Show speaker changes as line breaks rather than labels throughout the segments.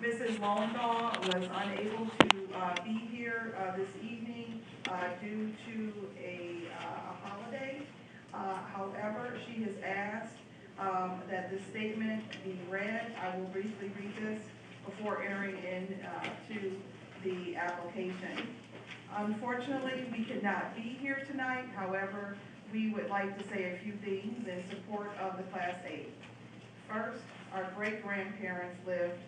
Mrs. Lowenthal was unable to be here this evening due to a holiday. However, she has asked that this statement be read. I will briefly read this before entering into the application. Unfortunately, we could not be here tonight. However, we would like to say a few things in support of the Class 8. First, our great-grandparents lived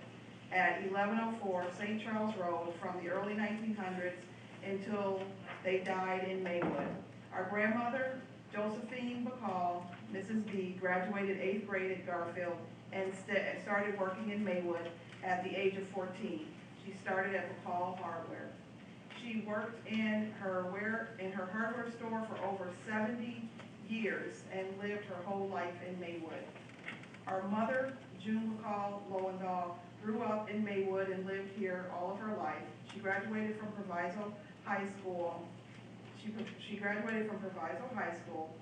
at 1104 St. Charles Road from the early 1900s until they died in Maywood. Our grandmother, Josephine Bacall, Mrs. B, graduated 8th grade at Garfield and started working in Maywood at the age of 14. She started at Bacall Hardware. She worked in her hardware store for over 70 years and lived her whole life in Maywood. Our mother, June Bacall Lowenthal, grew up in Maywood and lived here all of her life. She graduated from Proviso High School. She graduated from Proviso High School.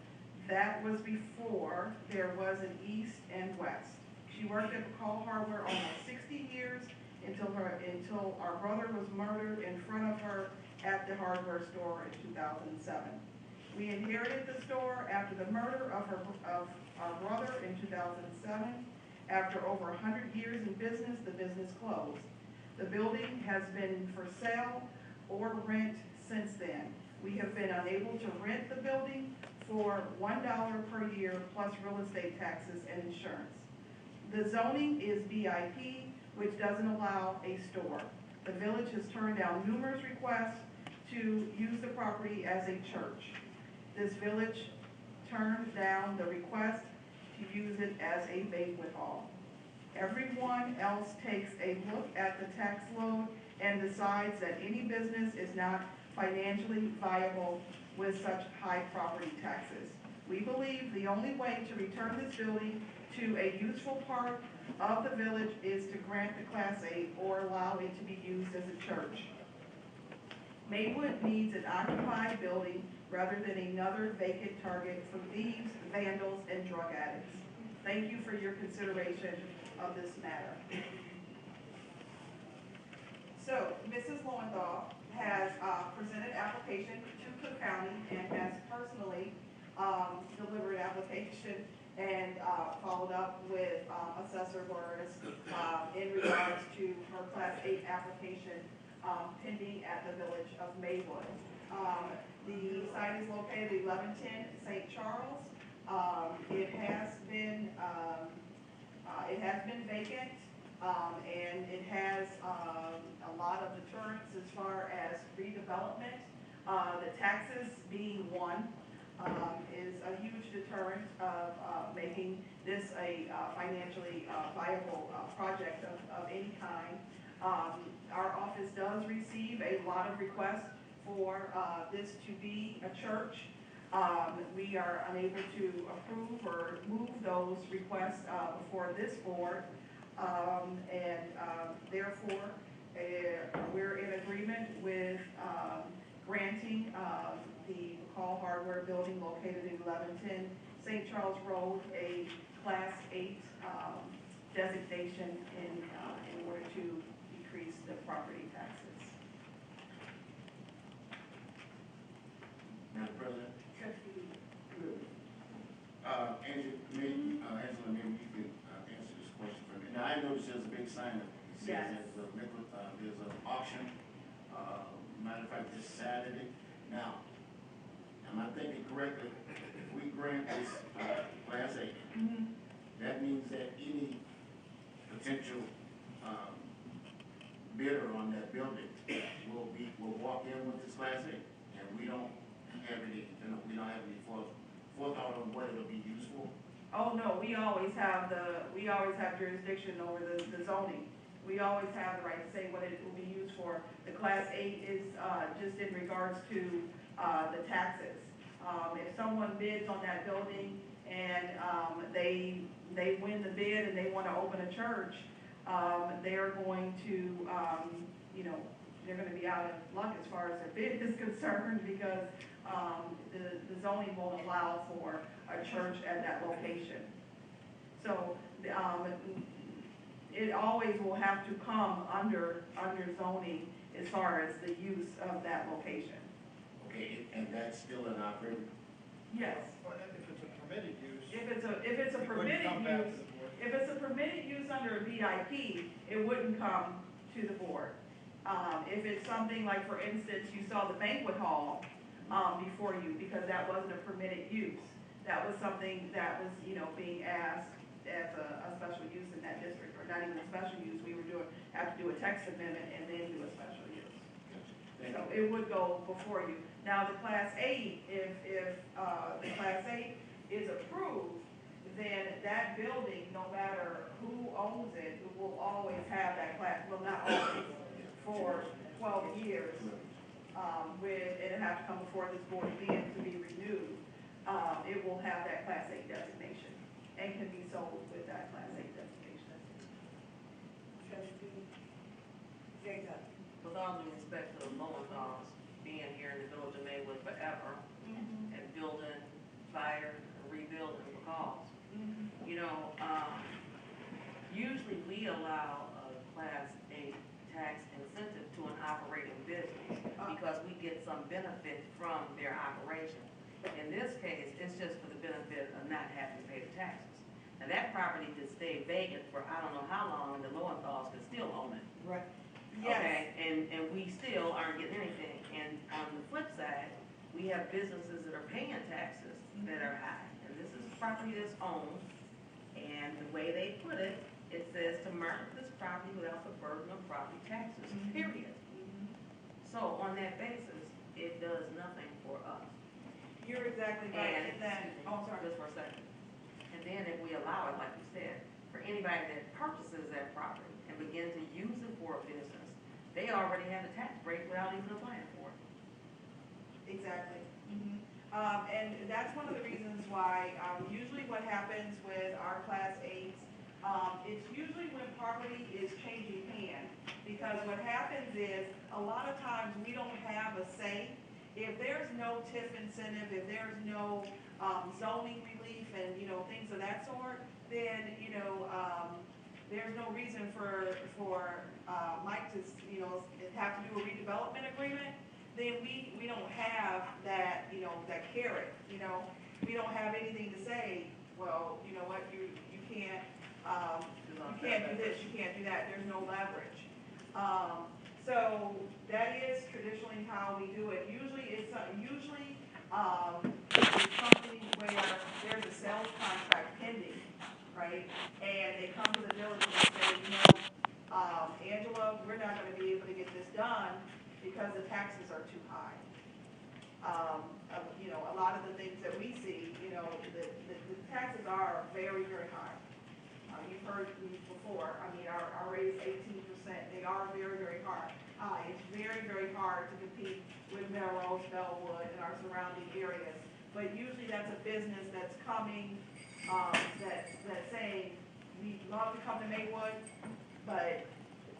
That was before there was an East and West. She worked at Bacall Hardware almost 60 years until our brother was murdered in front of her at the hardware store in 2007. We inherited the store after the murder of our brother in 2007. After over 100 years in business, the business closed. The building has been for sale or rent since then. We have been unable to rent the building for $1 per year plus real estate taxes and insurance. The zoning is BIP, which doesn't allow a store. The village has turned down numerous requests to use the property as a church. This village turned down the request to use it as a banquet hall. Everyone else takes a look at the tax load and decides that any business is not financially viable with such high property taxes. We believe the only way to return this building to a useful part of the village is to grant the Class 8 or allow it to be used as a church. Maywood needs an occupied building rather than another vacant target for thieves, vandals, and drug addicts. Thank you for your consideration of this matter. So, Mrs. Lowenthal has presented application to Cook County and has personally delivered application and followed up with Assessor Burris in regards to her Class 8 application pending at the village of Maywood. The site is located at 1110 St. Charles. It has been vacant, and it has a lot of deterrents as far as redevelopment. The taxes being one is a huge deterrent of making this a financially viable project of any kind. Our office does receive a lot of requests for this to be a church. We are unable to approve or move those requests before this board, therefore we're in agreement with granting the Bacall Hardware building located in 1110 St. Charles Road a Class 8 designation in order to decrease the property taxes.
Madam President? Angela, maybe you can answer this question for me. Now, I noticed there's a big sign that says
Yes.
there's an auction, matter of fact, this Saturday. Now, am I thinking correctly? If we grant this Class 8, that means that any potential bidder on that building will walk in with this Class 8, and we don't have any forethought on what it'll be used for.
Oh, no, we always have jurisdiction over the zoning. We always have the right to say what it will be used for. The Class 8 is just in regards to the taxes. If someone bids on that building and they win the bid and they want to open a church, they're going to, they're going to be out of luck as far as their bid is concerned because the zoning won't allow for a church at that location. So it always will have to come under zoning as far as the use of that location.
Okay, and that's still an operating?
Yes.
Well, if it's a permitted use.
If it's a
it wouldn't
permitted
come back to
use,
the board.
if it's a permitted use under a VIP, it wouldn't come to the board. If it's something like, for instance, you saw the banquet hall, before you, because that wasn't a permitted use. That was something that was, being asked as a special use in that district, or not even a special use, we were have to do a text amendment and then do a special use.
Thank
So
you.
it would go before you. Now, the Class 8, if the Class 8 is approved, then that building, no matter who owns it, will always have that class, well, not always, for 12 years, and it has to come before this board again to be renewed. It will have that Class 8 designation and can be sold with that Class 8 designation.
With all due respect to the Lowenthal's being here in the village of Maywood forever and building, fire, and rebuilding because, usually we allow a Class 8 tax incentive to an operating business because we get some benefit from their operation. In this case, it's just for the benefit of not having to pay the taxes. Now, that property could stay vacant for I don't know how long, and the Lowenthal's could still own it.
Right.
Okay, and we still aren't getting anything. And on the flip side, we have businesses that are paying taxes that are high. And this is property that's owned, and the way they put it, it says to market this property without the burden of property taxes, period. So on that basis, it does nothing for us.
You're exactly right.
And
And then, oh, sorry.
just for a second. And then if we allow it, like you said, for anybody that purchases that property and begin to use it for a business, they already have a tax break without even applying for it.
Exactly. And that's one of the reasons why, usually what happens with our Class 8s, it's usually when property is changing hands. Because what happens is, a lot of times, we don't have a say. If there's no TIF incentive, if there's no zoning relief and, things of that sort, then, there's no reason for Mike to, have to do a redevelopment agreement. Then we don't have that, that carrot, we don't have anything to say, well, you know what, you can't do this, you can't do that, there's no leverage. So that is traditionally how we do it. Usually it's something where there's a sales contract pending, right? And they come to the village and say, Angela, we're not gonna be able to get this done because the taxes are too high. A lot of the things that we see, the taxes are very, very high. You've heard me before, our rate is 18%. They are very, very high. It's very, very hard to compete with Melrose, Bellwood, and our surrounding areas. But usually that's a business that's coming, that's saying, we'd love to come to Maywood, but,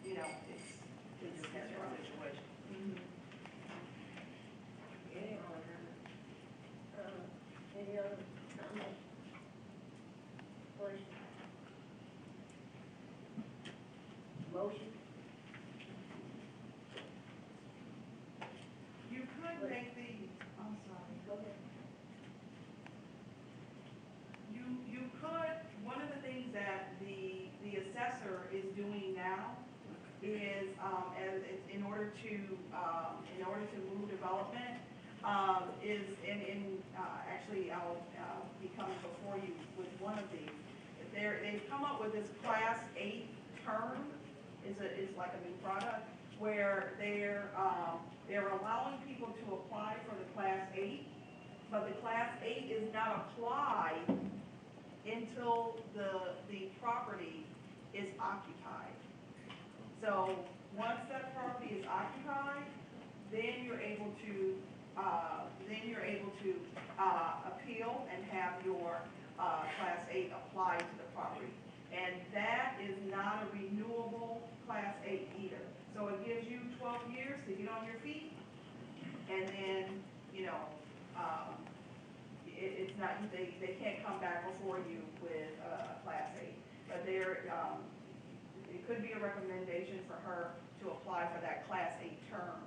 it's
Just catch our situation.
Any other comments? Questions? Motion?
You could make I'm sorry.
Go ahead.
You could, one of the things that the assessor is doing now is, in order to move development, actually I'll be coming before you with one of these. They've come up with this Class 8 term, is like a new product, where they're allowing people to apply for the Class 8, but the Class 8 is not applied until the property is occupied. So once that property is occupied, then you're able to appeal and have your Class 8 applied to the property. And that is not a renewable Class 8 either. So it gives you 12 years to get on your feet, and then, it's not, they can't come back before you with Class 8. But could be a recommendation for her to apply for that Class 8 term.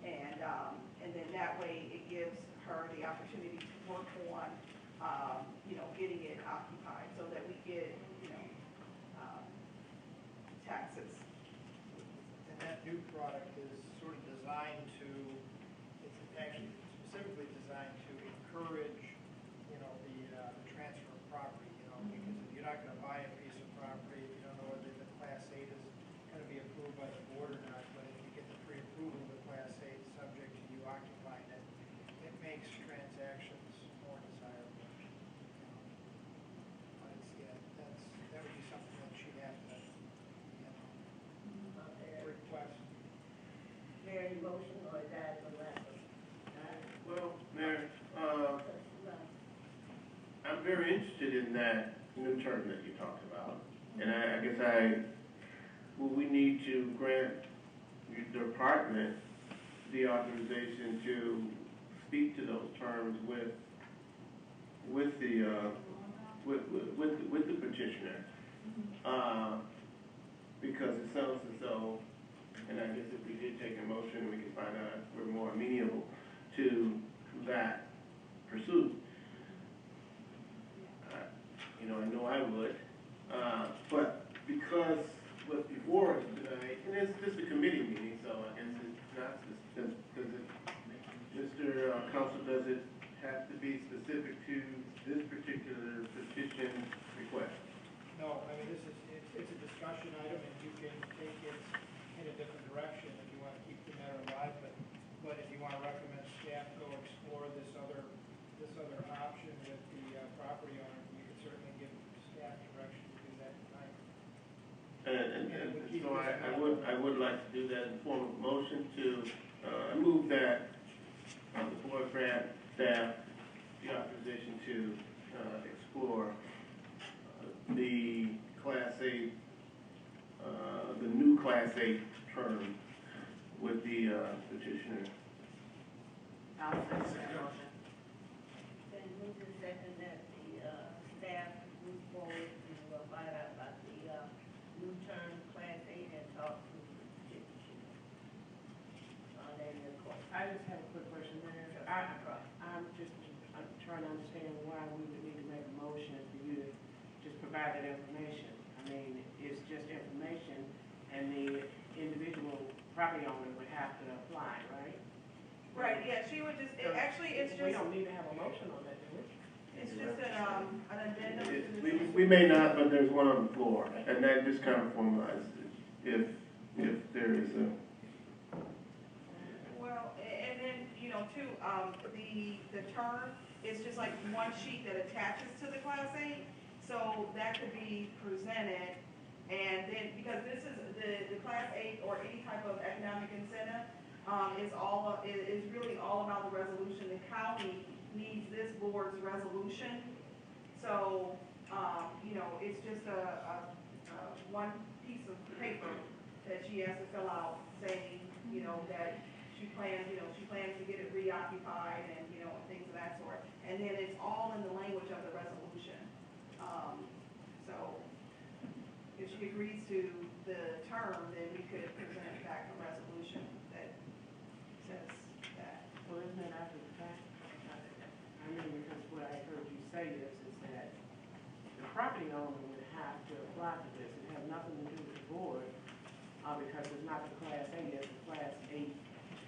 And then that way it gives her the opportunity to work on, getting it occupied so that we get, taxes.
And that new product is sort of designed to, it's actually specifically designed to encourage, the transfer of property, because if you're not gonna buy a piece of property, if you don't know whether the Class 8 is gonna be approved by the board or not, but if you get the pre-approval of the Class 8 subject to you occupying it, it makes transactions more desirable. But it's, that would be something that she'd have to, request.
Very motion, or is that the last one?
Well, Mayor, I'm very interested in that new term that you talked about. And I guess we need to grant the department the authorization to speak to those terms with the petitioner. Because it sounds as though, and I guess if we did take a motion, we could find out if we're more amenable to that pursuit. I know I would, but because what's before us tonight, and it's just a committee meeting, so I guess it's not, does it, Mr. Counsel, does it have to be specific to this particular petition request?
No, I mean, it's a discussion item, and you can take it in a different direction if you want to keep the matter alive, but if you want to recommend staff go explore this other option with the property owner, you can certainly give staff direction to do that tonight.
And so I would like to do that in the form of a motion to move that the board grant staff the authorization to explore the Class 8, the new Class 8 term with the petitioner.
I'll second that motion.
Then move to second that the, staff move forward to find out about the, new term Class 8 and talk to the petitioner.
I just have a quick question, Mayor. I'm trying to understand why we would need to make a motion for you to just provide that information. I mean, it's just information, and the individual property owner would have to apply, right?
Right, yeah, she would just, it's
We
just,
don't need to have a motion on that, do we?
it's just an addendum to the.
We may not, but there's one on the floor, and that just kind of formalizes it, if there is a.
Well, and then, too, the term is just like one sheet that attaches to the Class 8, so that could be presented, and then, because this is, the Class 8 or any type of economic incentive, is really all about the resolution. The county needs this board's resolution, so, it's just a one piece of paper that she has to fill out saying, that she plans to get it reoccupied and, things of that sort. And then it's all in the language of the resolution. So if she agrees to the term, then we could present back a resolution that says that.
Well, isn't that after the fact? I mean, because what I heard you say is that the property owner would have to apply for this. It has nothing to do with the board, because it's not the Class 8, it's the Class 8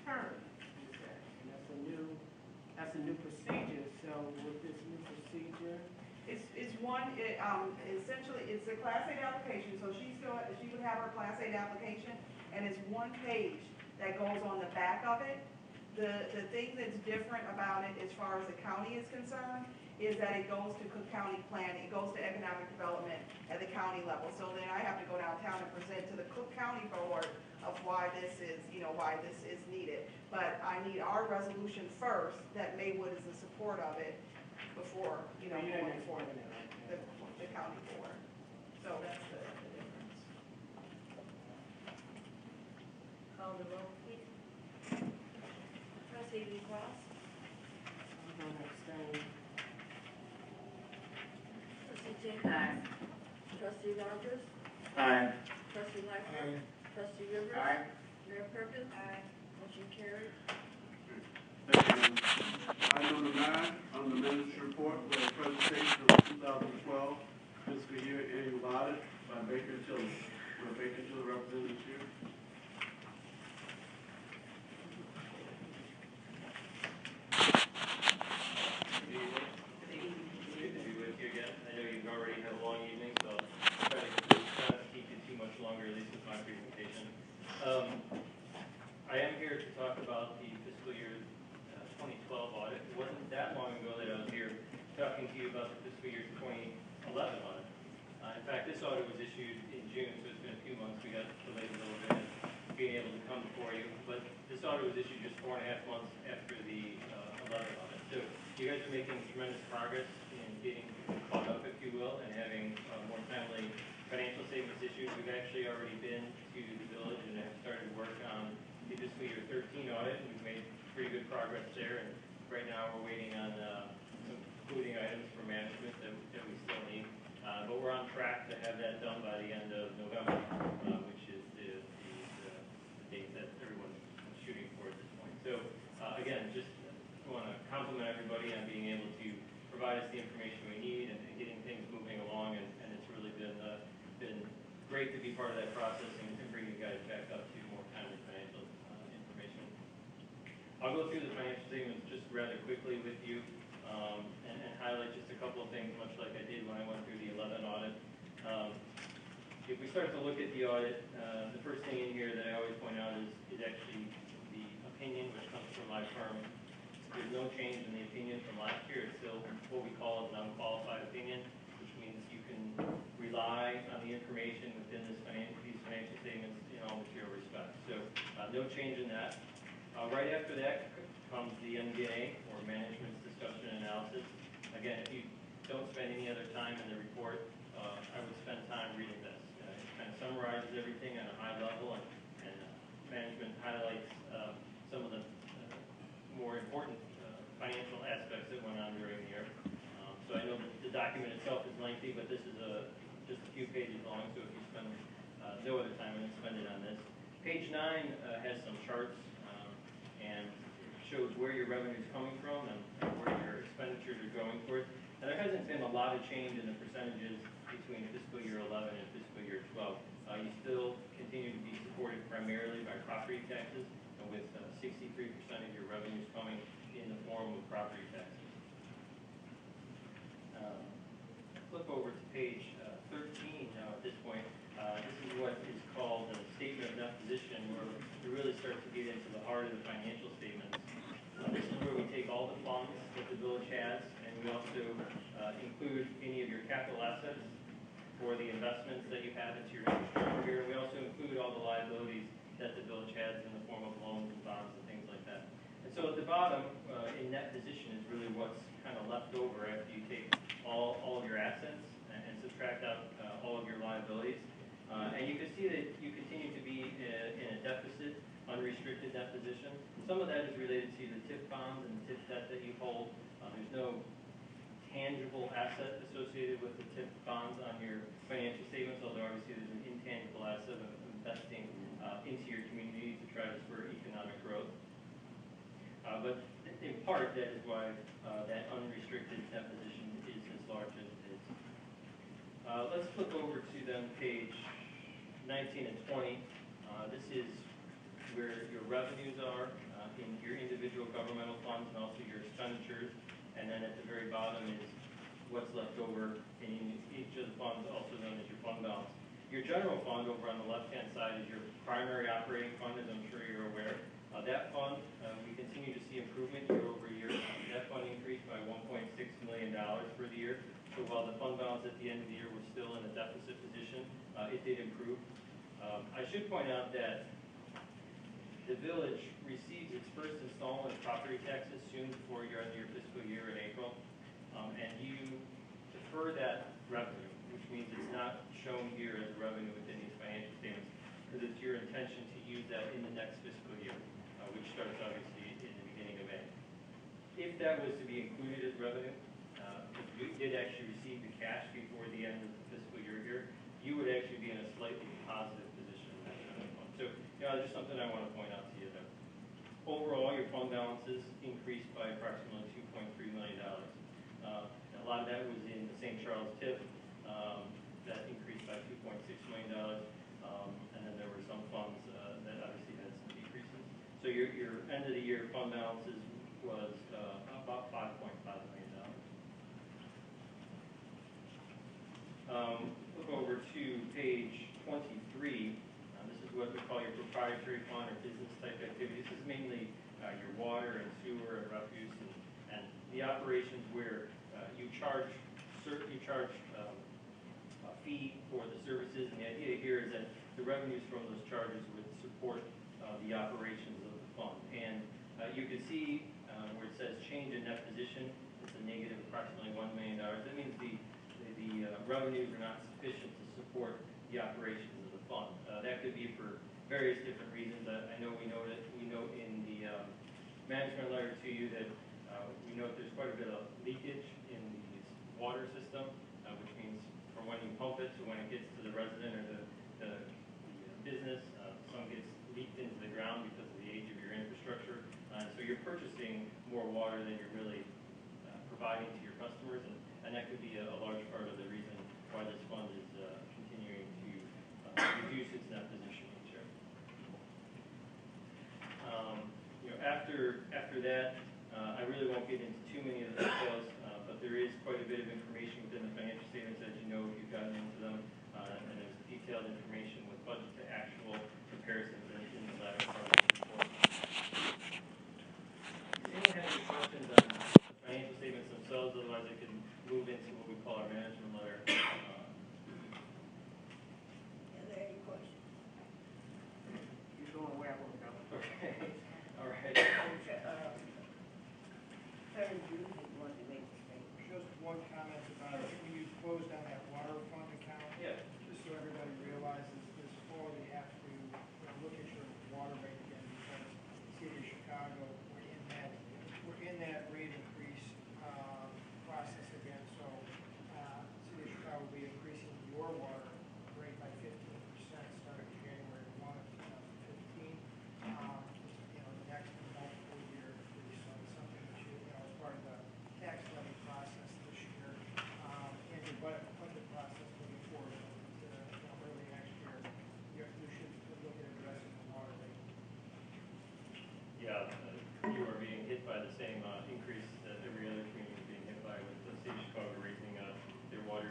term, you said. And that's a new procedure, so with this new procedure,
It's one, essentially, it's a Class 8 application, so she would have her Class 8 application, and it's one page that goes on the back of it. The thing that's different about it as far as the county is concerned is that it goes to Cook County Planning, it goes to economic development at the county level. So then I have to go downtown and present to the Cook County Board of why this is needed. But I need our resolution first, that Maywood is in support of it, before,
you're
going
not
for
informing it, right?
the county board. So that's the difference.
Call the roll, please.
Trustee Lee Cross,
I'm going to abstain.
Trustee Jenkins, Trustee Rogers,
Aye.
Trustee Lightfoot. Trustee Rivers.
Aye.
Mayor Perkins. Motion carried.
Thank you. Item number 9, on the Minister's Report, we have a presentation of the 2012 fiscal year annual audit by Baker Tilly. Will Baker Tilly represent this year?
Good to be with you again. I know you've already had a long evening, so I'll try to keep you too much longer, at least with my presentation. I am here to talk about the fiscal year 2012 audit. It wasn't that long ago that I was here talking to you about the fiscal year 2011 audit. In fact, this audit was issued in June, so it's been a few months. We got delayed a little bit in being able to come before you. But this audit was issued just 4.5 months after the 11 audit. So you guys are making tremendous progress in getting caught up, if you will, and having more timely financial statements issued. We've actually already been to the village and have started work on the fiscal year 13 audit, and we've made pretty good progress there. And right now we're waiting on some concluding items for management that we still need. But we're on track to have that done by the end of November, which is the date that everyone's shooting for at this point. So again, just want to compliment everybody on being able to provide us the information we need and getting things moving along, and it's really been great to be part of that process and bring you guys back up to more timely financial information. I'll go through the financial statements just rather quickly with you and highlight just a couple of things, much like I did when I went through the 11 audit. If we start to look at the audit, the first thing in here that I always point out is actually the opinion, which comes from my firm. There's no change in the opinion from last year. It's still what we call an unqualified opinion, which means you can rely on the information within these financial statements in all material respects. So no change in that. Right after that comes the MD&A, or Management's Discussion and Analysis. Again, if you don't spend any other time in the report, I would spend time reading this. It kind of summarizes everything on a high level, and management highlights some of the more important financial aspects that went on during the year. So I know that the document itself is lengthy, but this is just a few pages long, so if you spend no other time, and spend it on this. Page 9 has some charts and shows where your revenue is coming from and where your expenditures are going towards. And there hasn't been a lot of change in the percentages between fiscal year 11 and fiscal year 12. You still continue to be supported primarily by property taxes, with 63% of your revenues coming in the form of property taxes. Flip over to page 13 now at this point. This is what is called a statement of net position, where we really start to get into the heart of the financial statements. This is where we take all the funds that the village has, and we also include any of your capital assets for the investments that you have into your infrastructure here. We also include all the liabilities that the village has in the form of loans and bonds and things like that. And so at the bottom, in net position, is really what's kind of left over after you take all of your assets and subtract out all of your liabilities. And you can see that you continue to be in a deficit, unrestricted net position. Some of that is related to the TIF bonds and the TIF debt that you hold. There's no tangible asset associated with the TIF bonds on your financial statements, although obviously there's an intangible asset of investing into your community to try to spur economic growth. But in part, that is why that unrestricted net position is as large as it is. Let's flip over to then page 19 and 20. This is where your revenues are in your individual governmental funds and also your expenditures. And then at the very bottom is what's left over in each of the funds, also known as your fund balance. Your general fund over on the left-hand side is your primary operating fund, as I'm sure you're aware. That fund, we continue to see improvement year over year. That fund increased by $1.6 million for the year. So while the fund balance at the end of the year was still in a deficit position, it did improve. I should point out that the village receives its first installment of property taxes soon before you're end of your fiscal year in April. And you defer that revenue, which means it's not shown here as a revenue within these financial statements, because it's your intention to use that in the next fiscal year, which starts obviously in the beginning of May. If that was to be included as revenue, if you did actually receive the cash before the end of the fiscal year here, you would actually be in a slightly positive position in that general fund. So, just something I want to point out to you that overall, your fund balances increased by approximately $2.3 million. A lot of that was in the St. Charles TIF, that increased by $2.6 million. And then there were some funds that obviously had some decreases. So your end of the year fund balances was about $5.5 million. Look over to page 23. This is what we call your proprietary fund or business type activity. This is mainly your water and sewer and refuse and the operations where you charge a fee for the services. And the idea here is that the revenues from those charges would support the operations of the fund. And you can see where it says change in net position, it's a negative approximately $1 million. That means the revenues are not sufficient to support the operations of the fund. That could be for various different reasons. I know we note in the management letter to you that we note there's quite a bit of leakage in the water system, which means from when you pump it to when it gets to the resident or the business, some gets leaked into the ground because of the age of your infrastructure. So you're purchasing more water than you're really providing to your customers, and that could be a large part of the reason why this fund is continuing to reduce its net position each year. After that, I really won't get into too many of the details, but there is quite a bit of information within the financial statements, as you know, if you've gotten into them, and there's detailed information with budget to actual comparisons in the latter part of the report. Does anyone have any questions on the financial statements themselves? Otherwise, I can move into what we call our management letter.
Are there any questions?
You're going where I want to go.
Okay. All right.
Terry, you want to make a statement?
Just one comment about it. When you closed on that water fund account,
Yeah.
just so everybody realizes, this fall you have to look at your water rate again because the city of Chicago, we're in that rate increase process again. So city of Chicago will be increasing your water rate by 15% starting January 1 of 2015. The next multiple year increase. So it's something that as part of the tax levy process this year and your budget process moving forward. Early next year, you should look at addressing the water rate.
Yeah, you are being hit by the same increase that every other community is being hit by, with the city of Chicago raising their water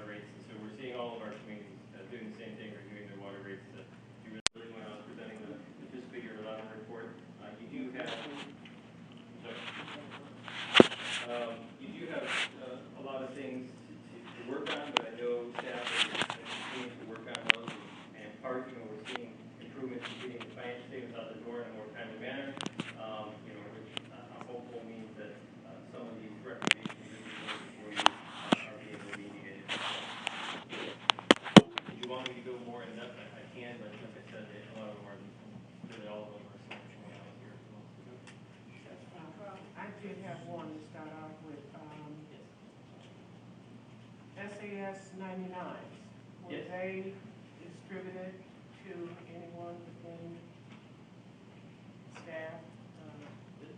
rates. And so we're seeing all of our communities doing the same thing, reviewing their water rates. You really, when I was presenting the fiscal year 11 report, you do have a lot of things to work on, but I know staff is continuing to work on those. And part, we're seeing improvements in getting the financial statements out the door in a more timely manner, which I'm hopeful means that some of these recommendations that we're making for you are being remediated. If you want me to go more in depth, I can, but like I said, a lot of them are, really all of them are something out here as well.
I did have one to start off with. SAS 99s, were
Yes.
they distributed to anyone within staff?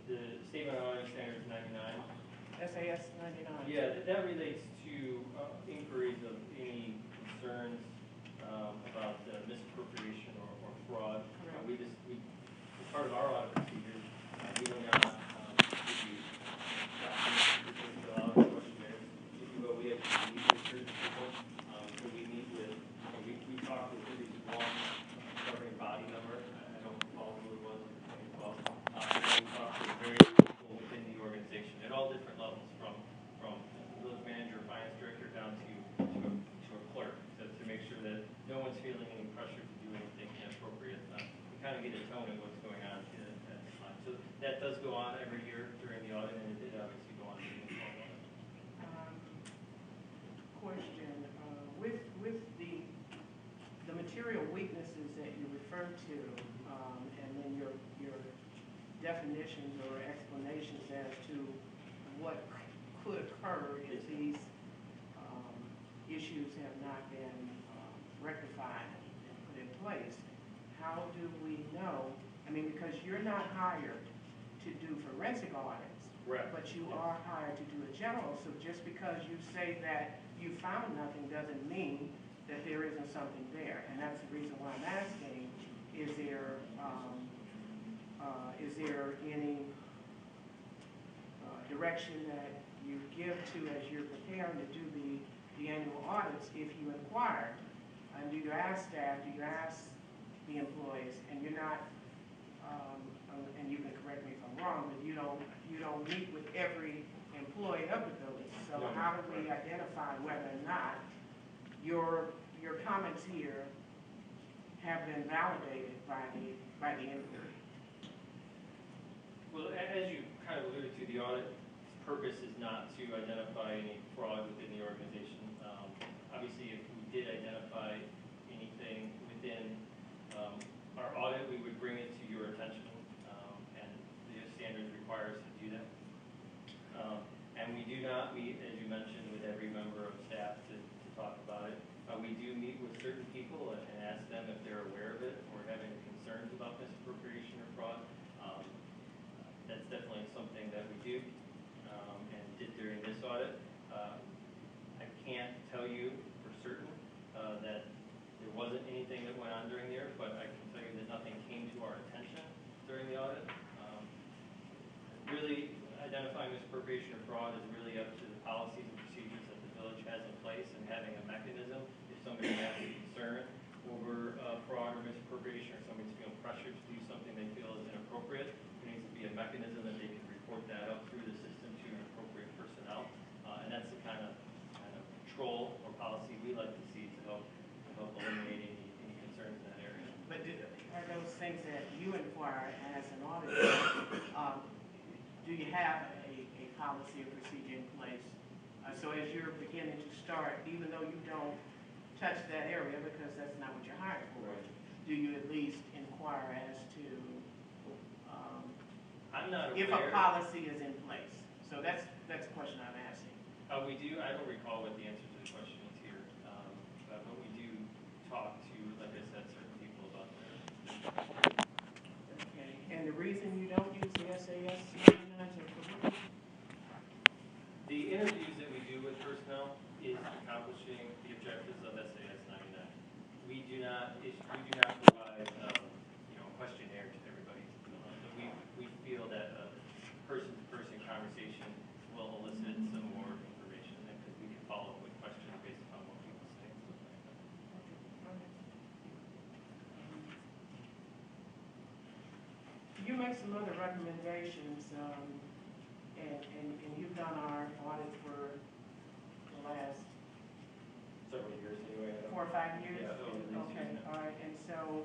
The statement of audit standards 99.
SAS 99?
Yeah, that relates to inquiries of any concerns about misappropriation or fraud.
Correct.
As part of our audit procedures, we do not give you documents to fill out questionnaires. If you will, we actually meet with certain people. So we meet with, we talk with at least one governing body member. I don't recall who it was in 2012. And then we talk to various people within the organization at all different levels, from village manager, finance director, down to a clerk, to make sure that no one's feeling any pressure to do anything inappropriate. We kind of get a tone of what's going on at the time. So that does go on every year during the audit, and it did obviously go on during the fall audit.
Question, with the material weaknesses that you refer to, and then your definitions or explanations as to what could occur if these issues have not been rectified place, how do we know? I mean, because you're not hired to do forensic audits,
Correct.
but you are hired to do a general, so just because you say that you found nothing doesn't mean that there isn't something there. And that's the reason why I'm asking, is there any direction that you give to as you're preparing to do the annual audits if you inquire? And do you ask staff, do you ask the employees, and you're not, and you can correct me if I'm wrong, but you don't meet with every employee of the building. So
No.
how do we identify whether or not your comments here have been validated by the inquiry?
Well, as you kind of alluded to, the audit purpose is not to identify any fraud within the organization. Obviously, if we did identify anything within our audit, we would bring it to your attention, and the standards require us to do that. And we do not meet, as you mentioned, with every member of staff to talk about it. We do meet with certain people and ask them if they're aware of it or have any concerns about misappropriation or fraud. That's definitely something that we do and did during this audit. I can't tell you for certain that there wasn't anything that went on during the year, but I can tell you that nothing came to our attention during the audit. Really, identifying misappropriation or fraud is really up to the policies and procedures that the village has in place, and having a mechanism if somebody has a concern over fraud or misappropriation, or somebody's feeling pressured to do something they feel is inappropriate, there needs to be a mechanism that they can report that up through the system to an appropriate personnel. And that's the kind of control or policy we like to see to help eliminate any concerns in that area.
But are those things that you inquire as an auditor, do you have a policy or procedure in place? So as you're beginning to start, even though you don't touch that area because that's not what you're hired for, do you at least inquire as to
I'm not aware.
if a policy is in place? So that's the question I'm asking.
We do, I don't recall what the answer to the question is here, but we do talk to, like I said, certain people about that.
Okay. And the reason you don't use the SAS 99s are for what?
The interviews that we do with personnel is accomplishing the objectives of SAS 99. We do not provide, questionnaire to everybody. So we feel that a person-to-person conversation will elicit some more information, because we can follow up with questions based upon what people say.
You make some other recommendations, and you've done our audit for the last
Several years anyway.
4 or 5 years?
Yeah, over these
Okay,
years now.
all right, and so,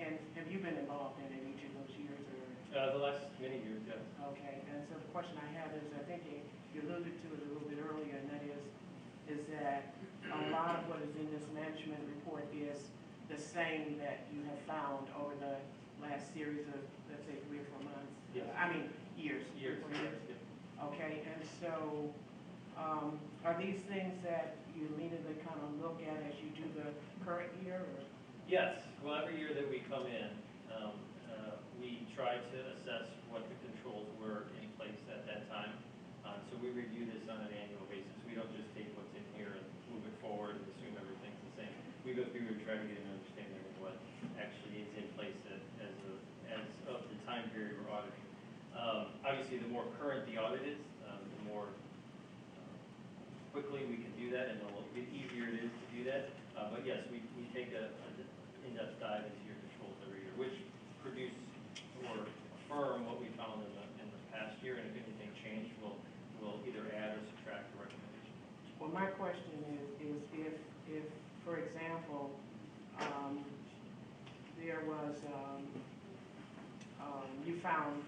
and have you been involved in each of those years, or?
The last many years, yes.
Okay, and so the question I have is, I think you alluded to it a little bit earlier, and that is that a lot of what is in this management report is the same that you have found over the last series of, let's say, 3 or 4 months?
Yes.
I mean, years.
Years.
4 years.
Yeah.
Okay, and so, are these things that you immediately kind of look at as you do the current year, or?
Yes, well, every year that we come in, we try to assess what the controls were in place at that time. So we review this on an annual basis. We don't just take what's in here and move it forward and assume everything's the same. We go through and try to get an understanding of what actually is in place as of the time period we're auditing. Obviously, the more current the audit is, the more quickly we can do that, and the easier it is to do that. But yes, we take an in-depth dive into your controls every year, which produce or affirm what we found in the past year, and if anything changed, we'll either add or subtract the recommendation.
Well, my question is if for example, there was, you found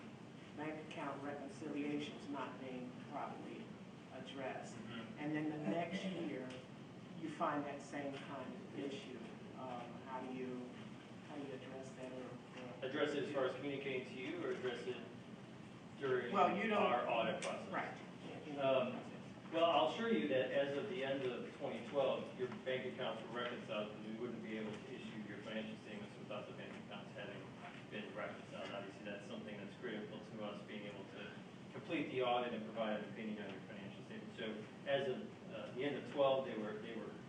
bank account reconciliations not being properly addressed, and then the next year, you find that same kind of issue, how do you address that, or?
Address it as far as communicating to you, or address it during
Well, you don't-
our audit process?
Right.
Well, I'll assure you that as of the end of 2012, your bank accounts were reconciled, because we wouldn't be able to issue complete the audit and provide an opinion on your financial statements. So as of the end of 12, they were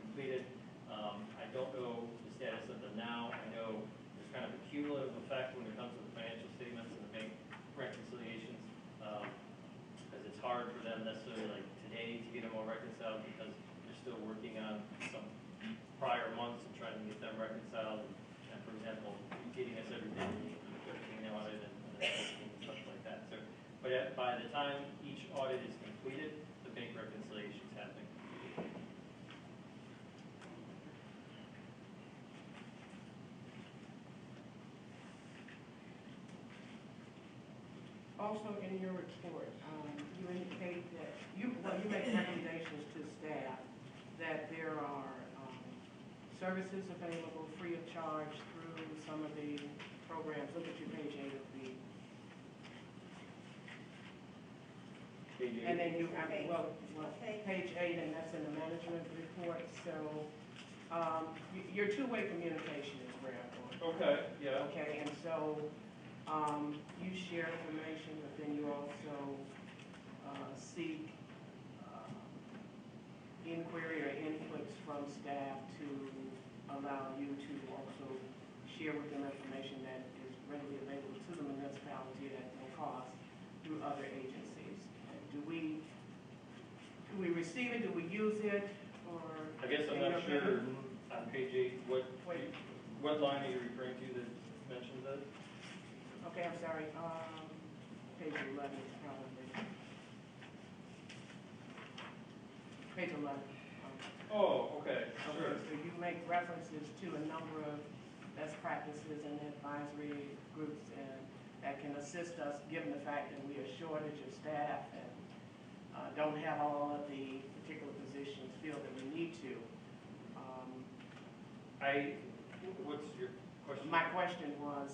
completed. I don't know the status of them now. I know there's kind of a cumulative effect when it comes to the financial statements and the bank reconciliations, because it's hard for them necessarily like today to get them all reconciled because they're still working on some prior months and trying to get them reconciled. And for example, getting us everything audited and stuff like that. So, but by the time each audit is completed, the bank reconciliations have been completed.
Also, in your report, you indicate that you make recommendations to staff that there are services available free of charge through some of the programs. Look at your page 8 of the.
Page 8.
And then you have, page 8, and that's in the management report. So your two-way communication is very important.
Okay, yeah.
Okay, and so you share information, but then you also seek inquiry or inputs from staff to allow you to also share with them information that is readily available to the municipality at no cost through other agencies. And do we receive it? Do we use it? Or
I guess I'm not sure on page 8 what line are you referring to that mentions that?
Okay, I'm sorry. Page 11 is probably. Page 11.
Oh, okay, sure.
So you make references to a number of best practices and advisory groups and that can assist us, given the fact that we are shortage of staff and don't have all of the particular positions filled that we need to.
What's your question?
My question was,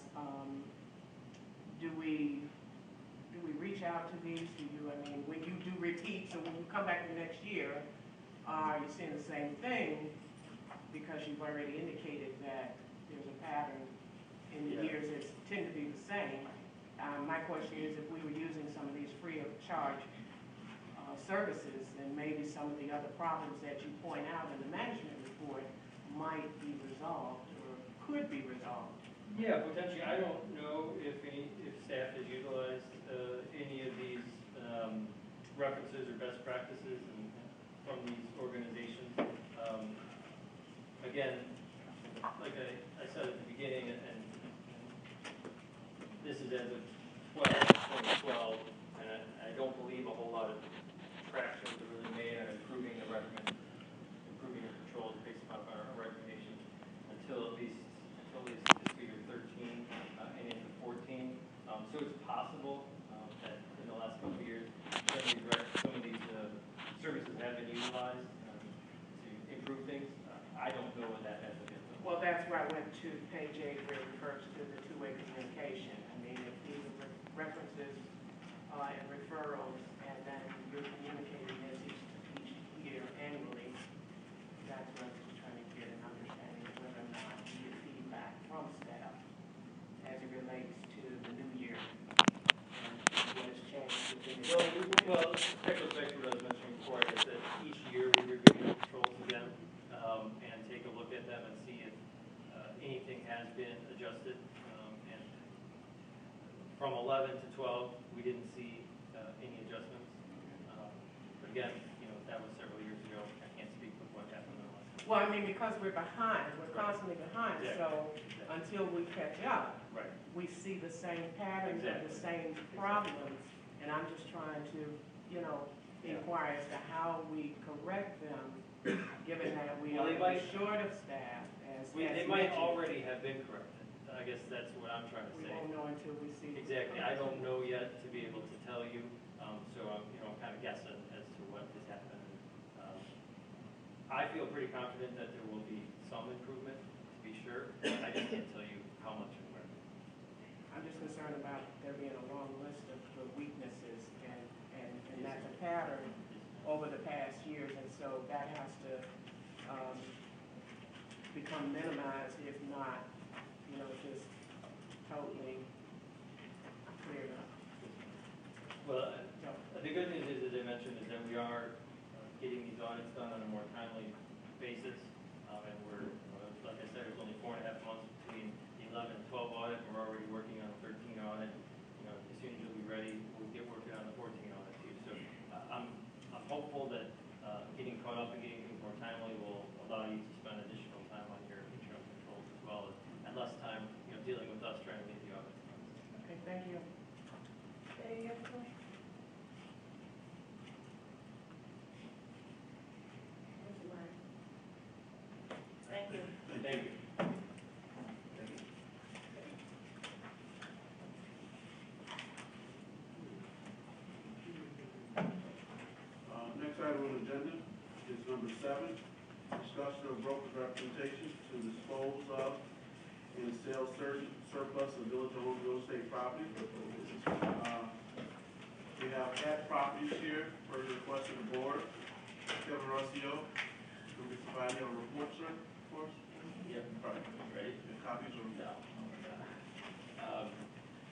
do we reach out to these? When you do repeat, so when you come back the next year, are you seeing the same thing? Because you've already indicated that there's a pattern in the years that tend to be the same. My question is, if we were using some of these free of charge services, then maybe some of the other problems that you point out in the management report might be resolved or could be resolved.
Yeah, potentially. I don't know if staff has utilized any of these references or best practices from these organizations. Again, like I said at the beginning, and this is as of 2012, and I don't believe a whole lot of traction was really made on improving the controls based upon our recommendations until at least fiscal year 13 and into 14. So it's possible that in the last couple of years, some of these services have been utilized to improve things. I don't know what that has been.
Well, that's where I went to page 8 where it refers to the two-way communication. If these are references and referrals, and then you're communicating this each year annually, that's what I was trying to get an understanding of whether or not you get feedback from staff as it relates to the new year and what has changed within it.
Well, back to what I was mentioning before, I said each year we review the controls again and take a look at them and see if anything has been adjusted. And from 11 to 12, we didn't see any adjustments. But again, that was several years ago. I can't speak for what happened in the last.
Well, because we're behind, we're constantly behind, so until we catch up,
right,
we see the same patterns and the same problems, and I'm just trying to, inquire as to how we correct them, given that we are short of staff.
They might already have been corrected. I guess that's what I'm trying to say.
We won't know until we see.
Exactly. I don't know yet to be able to tell you, so I'm kind of guessing as to what has happened. I feel pretty confident that there will be some improvement, to be sure. I just can't tell you how much and where.
I'm just concerned about there being a long list of the weaknesses, and that's a pattern over the past years, and so that has to become minimized, if not, just totally cleared up.
Well,
So,
when it's done on a more timely basis. And we're, like I said, it was only 4.5 months between the 11 and 12 audit. We're already working on the 13 audit. As soon as you'll be ready, we'll get working on the 14 audit too. So I'm hopeful that getting caught up and getting things more timely will allow you to spend additional time on your internal controls as well, and less time, dealing with us trying to get the audit done.
Okay, thank you.
Any other questions? Mr. Meyer? Thank you.
Thank you.
Next item on the agenda is number 7, discussion of broker representation to dispose of and sell certain surplus of village-owned real estate property. We have at properties here for the request of the board. Kevin Rossio, will be providing a report, sir, for us.
Yep.
All right.
Ready?
The copies are
No. All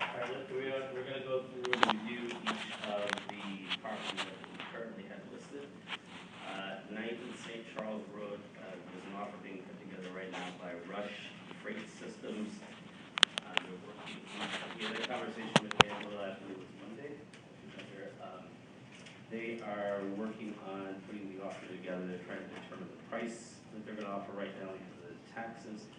right, we're going to go through and review each of the properties that we currently have listed. 9th and St. Charles Road, there's an offer being put together right now by Rush Freight Systems. We had a conversation with Angela, I believe it was Monday. They are working on putting the offer together. They're trying to determine the price that they're going to offer right now because of the taxes.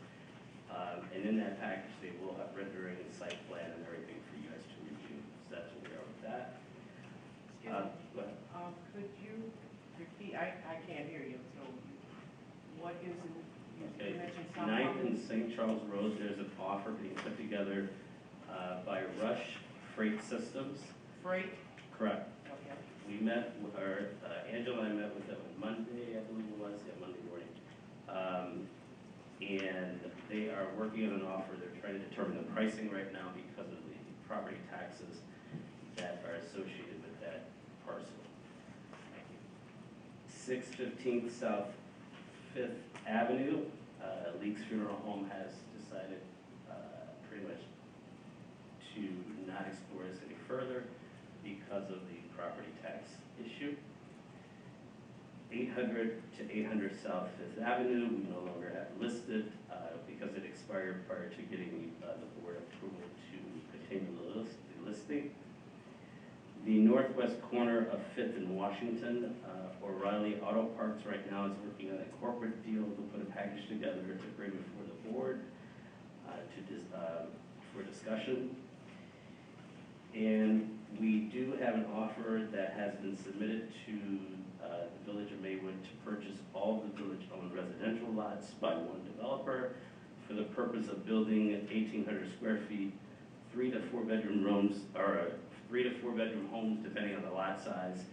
And in that package, they will have rendering, site plan, and everything for you guys to review. So that's where we are with that.
Excuse me.
Go ahead.
Could you repeat, I can't hear you, so what is it?
Okay.
You mentioned some.
9th and St. Charles Road, there's an offer being put together by Rush Freight Systems.
Freight?
Correct.
Okay.
We met with our, Angela and I met with them on Monday, I believe it was, Monday morning. And they are working on an offer. They're trying to determine the pricing right now because of the property taxes that are associated with that parcel. 615 South 5th Avenue, Leaks Funeral Home has decided pretty much to not explore this any further because of the property tax issue. 800 to 800 South 5th Avenue, we no longer have listed because it expired prior to getting the board approval to continue the listing. The northwest corner of 5th and Washington, O'Reilly Auto Parts right now is working on a corporate deal to put a package together to bring before the board for discussion. And we do have an offer that has been submitted to the Village of Maywood to purchase all the village-owned residential lots by one developer for the purpose of building 1,800 square feet, 3 to 4 bedroom rooms, or 3 to 4 bedroom homes, depending on the lot size.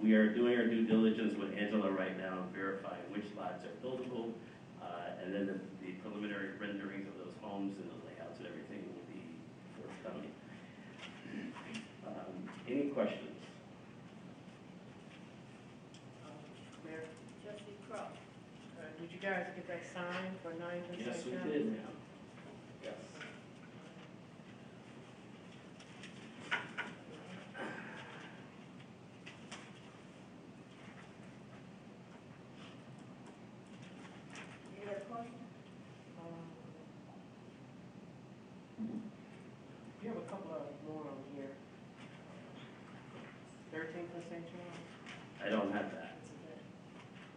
We are doing our due diligence with Angela right now, verifying which lots are buildable, and then the preliminary renderings of those homes and the layouts and everything will be forthcoming. Any questions?
Mayor,
Trustee Cross?
did you guys get that signed for 9th and St.
Yes, we
Charles?
did, ma'am. Yes.
Any other questions?
You have a couple of more on here. 13th and St. Charles?
I don't have that.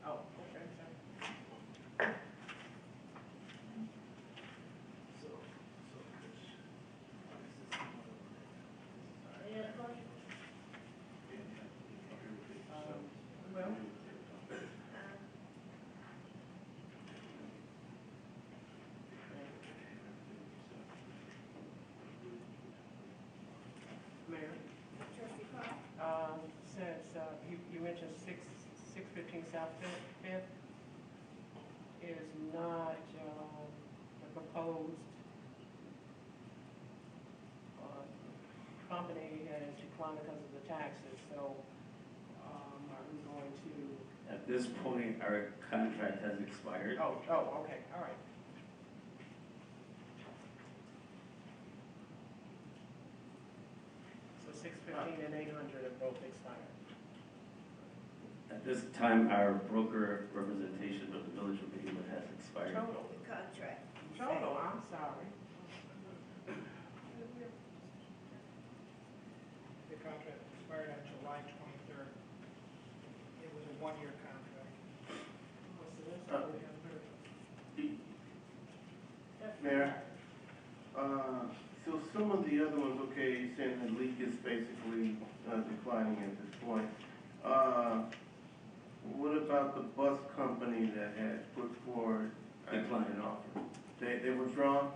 Oh, okay, sorry.
Any other questions?
Well, Mayor,
Trustee Cross?
since you mentioned 615 South 5th is not the proposed company has declined because of the taxes, so are we going to?
At this point, our contract has expired.
Oh, okay, all right. So 615 and 800 are both expired.
At this time, our broker representation with the Village of Maywood has expired.
The contract.
Total, I'm sorry.
The contract expired on July 23rd. It was a one-year contract.
Mayor, so some of the other ones, okay, saying the leak is basically declining at this point. What about the bus company that had put forward an offer? They withdrawn?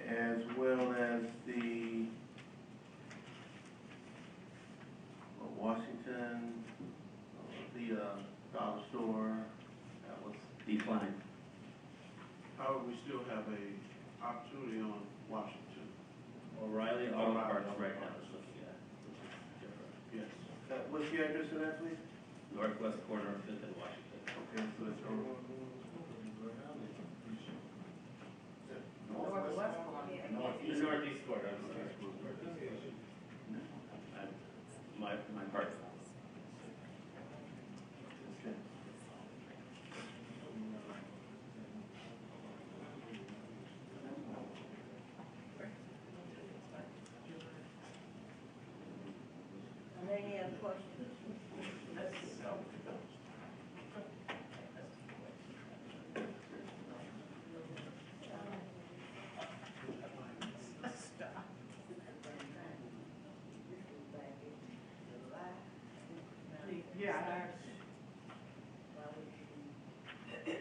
As well as the Washington, the dollar store, that was declined.
However, we still have a opportunity on Washington.
O'Reilly Auto Parts right now is looking at, which is different.
Yes.
What's the address of that, please?
Northwest corner of Fifth and Washington.
Okay, so it's
Northwest corner.
The
Northeast.
northeast corner, I'm sorry. My part.
Okay.
Are there any other questions?
Yeah, I asked.
The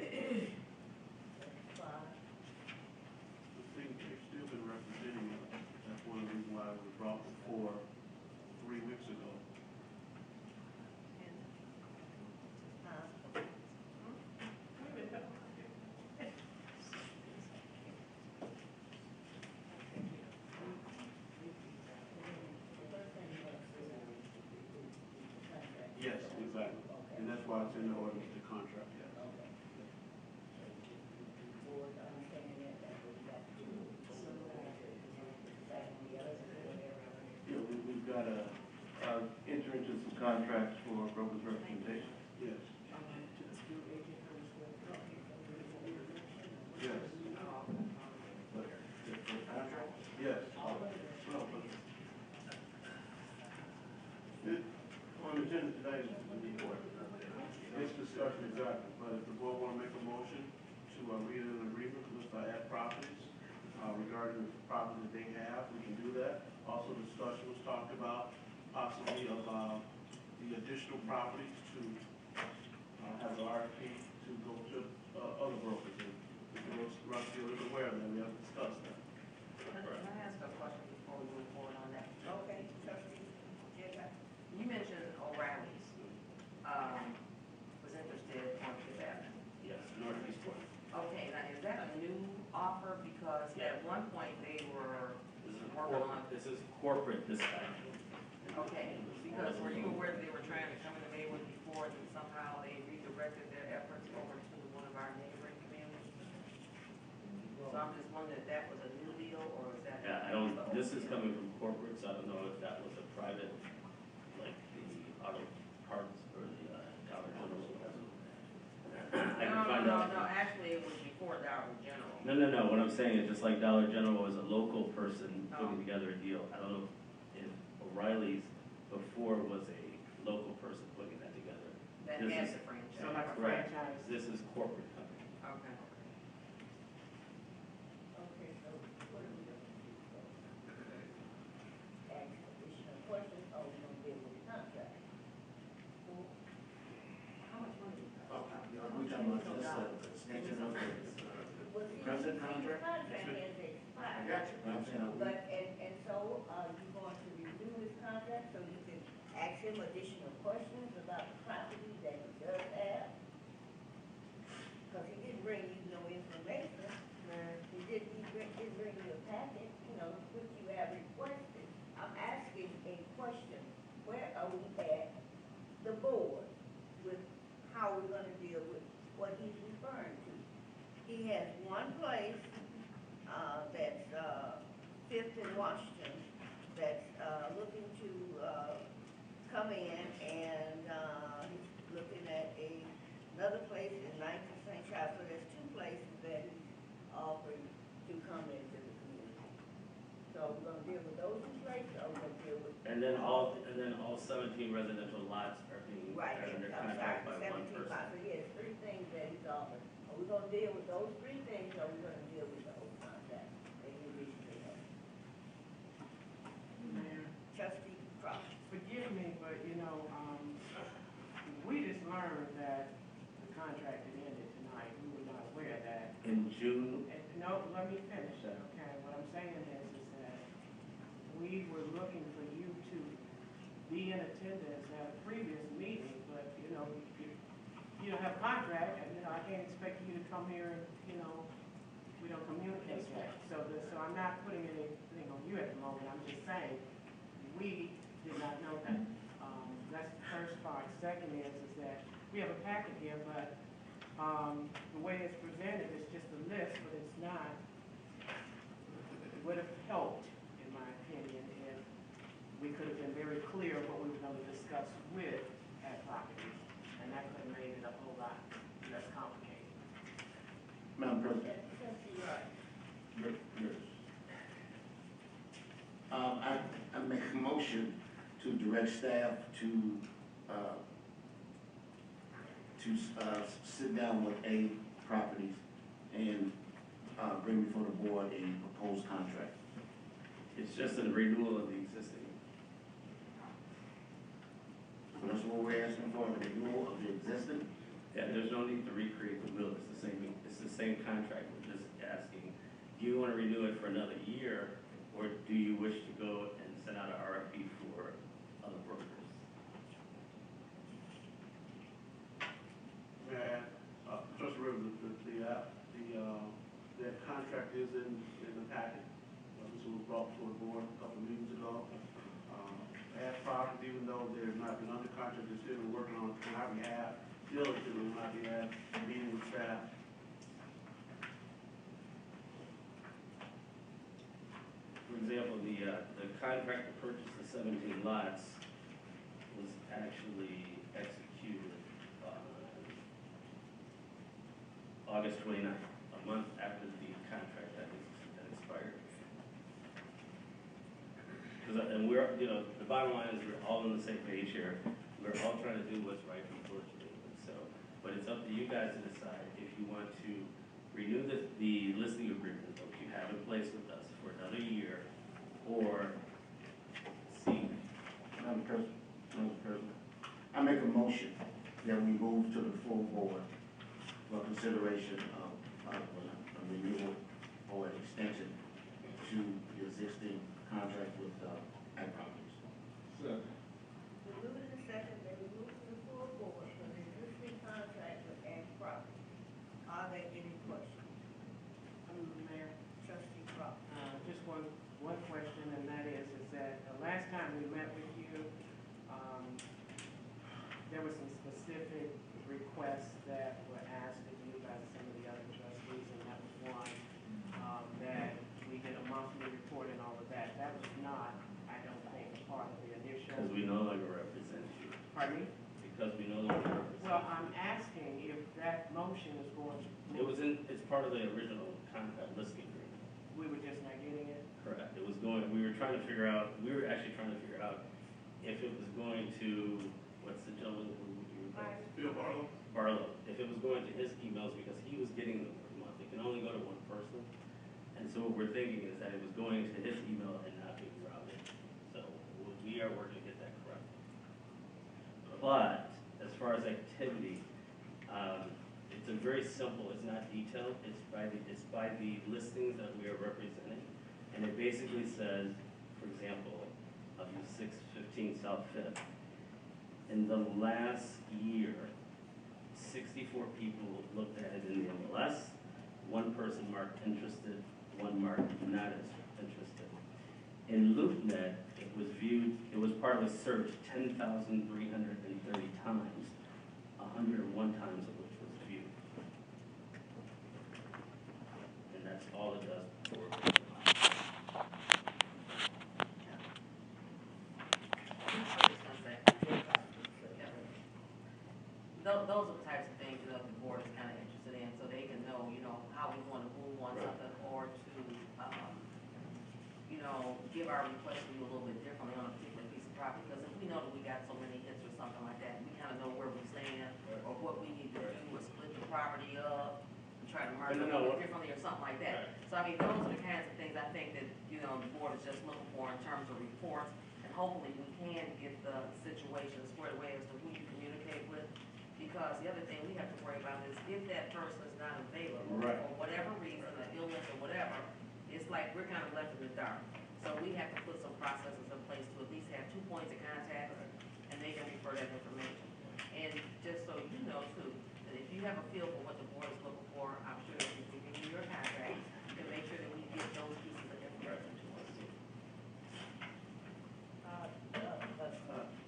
thing, they've still been representing it. That's one of the reasons why it was brought before 3 weeks ago. Yes, exactly. And that's why it's in the ordinance, the contract, yes.
Yeah, we've got to enter into some contracts for broker's representation.
Yes. Yes. Yes.
On the agenda tonight is the report.
It's discussion, exactly, but if the board want to make a motion to read an agreement with ad properties regarding the property that they have, we can do that. Also, discussion was talked about possibly of the additional properties to have an RFP to go to other brokers. And Rusty is aware of that, we have discussed that.
Can I ask a question before we move forward on that?
Okay, trustee, Jacob.
You mentioned O'Reilly's, was interested on Fifth Avenue.
Yes, northeast corner.
Okay, now is that a new offer? Because at one point they were
This is
working on,
this is corporate this time.
okay, because were you aware that they were trying to come into Maywood before and somehow they redirected their efforts over to one of our neighboring communities? So I'm just wondering if that was a new deal or is that?
Yeah, I don't, this is coming from corporate, so I don't know if that was a private, like the auto parts or the Dollar General. I can find out.
No, actually it was before Dollar General.
No, what I'm saying is just like Dollar General was a local person
Oh.
putting together a deal. I don't know if O'Reilly's before was a local person putting that together.
That
This
has
is-
the franchise.
So like a
Correct.
franchise.
This is corporate company.
Okay.
Okay, so what are we looking to do? Ask additional questions, or we gonna deal with the contract?
How much money?
Are we talking about this extension of the
Well, see,
present
the
contract?
contract has
I
expired.
got you, but I'm saying, are we-
But, and so, you going to review his contract so you can ask him additional questions about the property that he does have? Because he didn't bring you no information, he didn't bring you a packet, you know, which you have requested. I'm asking a question, where are we at, the board, with how we're gonna deal with what he's referring to? he has one place, that's, Fifth and Washington, that's, looking to, come in, and, he's looking at another place in 19th St. Charles, so there's two places that he's offering to come into the community. So we're gonna deal with those two places, or we're gonna deal with.
And then all 17 residential lots are being,
Right,
are under
I'm
contract
sorry,
by one
17
person.
lots, so he has three things that he's offering. Are we gonna deal with those three things, or are we gonna deal with the whole contract that he originally had?
Mayor,
Trustee Cross.
forgive me, but we just learned that the contract had ended tonight. We were not aware of that.
In June,
And, no, let me finish, okay? What I'm saying is that we were looking for you to be in attendance at a previous meeting, but, you don't have a contract, and, I can't expect you to come here and, we don't communicate that. So I'm not putting anything on you at the moment, I'm just saying, we did not know that. That's the first part. Second is that we have a packet here, but, the way it's presented is just a list, but it's not. It would have helped, in my opinion, if we could have been very clear what we were going to discuss with that property, and that could have made it a whole lot less complicated.
Madam President,
Trustee Wright.
yours. I make a motion to direct staff to sit down with A Properties and bring before the board a proposed contract.
it's just a renewal of the existing.
So that's what we're asking for, a renewal of the existing.
Yeah, there's no need to recreate the wheel, it's the same contract, we're just asking, do you want to renew it for another year, or do you wish to go and send out an RFP for other brokers?
May I add, Trustee Rivers, that contract is in the packet. This was brought before the board a couple of meetings ago. As properties, even though they're not been under contract, they're still working on our behalf, diligently on our behalf, meeting with staff.
For example, the contract to purchase the 17 lots was actually executed on August 29th, a month after the contract had expired. And the bottom line is we're all on the same page here. We're all trying to do what's right for Georgia. So, but it's up to you guys to decide if you want to renew the listing agreement that you have in place with us for another year, or see.
Madam President, I make a motion that we move to the full board for consideration of a renewal or an extension to the existing contract with Ag Properties.
The move in the second, that we move to the full board for the existing contract with Ag Property. Are there any questions?
Mayor,
Trustee Cross.
just one question, and that is that the last time we met with you, there were some specific requests that were asked of you by some of the other trustees, and that was one, that we did a monthly report and all of that. That was not, I don't think, part of the initial.
Because we no longer represent you.
Pardon me?
Because we no longer represent you.
Well, I'm asking if that motion is going to.
It's part of the original contract listing agreement.
We were just not getting it?
Correct. We were actually trying to figure out if it was going to, what's the gentleman who you replaced?
Bill Barlow?
Barlow. If it was going to his emails, because he was getting them per month. It can only go to one person. And so what we're thinking is that it was going to his email and not being routed. So we are working to get that correct. But as far as activity, it's a very simple, it's not detailed, it's by the listings that we are representing. And it basically says, for example, of the 615 South Fifth, in the last year, 64 people looked at it in the MLS, one person marked interested, one marked not as interested. In LoopNet, it was part of a search 10,330 times, 101 times of which was viewed. that's all it does for.
Those are the types of things, the board is kind of interested in, so they can know, how we want to move on something, or to, give our request to you a little bit differently on a particular piece of property, because if we know that we got so many hits or something like that, we kind of know where we stand, or what we need to do, or split the property up, and try to mark it a little bit differently, or something like that. So, I mean, those are the kinds of things I think that, the board is just looking for in terms of reports, and hopefully we can get the situation squared away as to who you communicate with. Because the other thing we have to worry about is if that person is not available,
Right.
for whatever reason, an illness or whatever, it's like we're kind of left in the dark. So we have to put some processes in place to at least have 2 points of contact, and they can refer that information. And just so you know too, that if you have a feel for what the board is looking for, I'm sure that if you review your contract, you can make sure that we get those pieces of information to us too.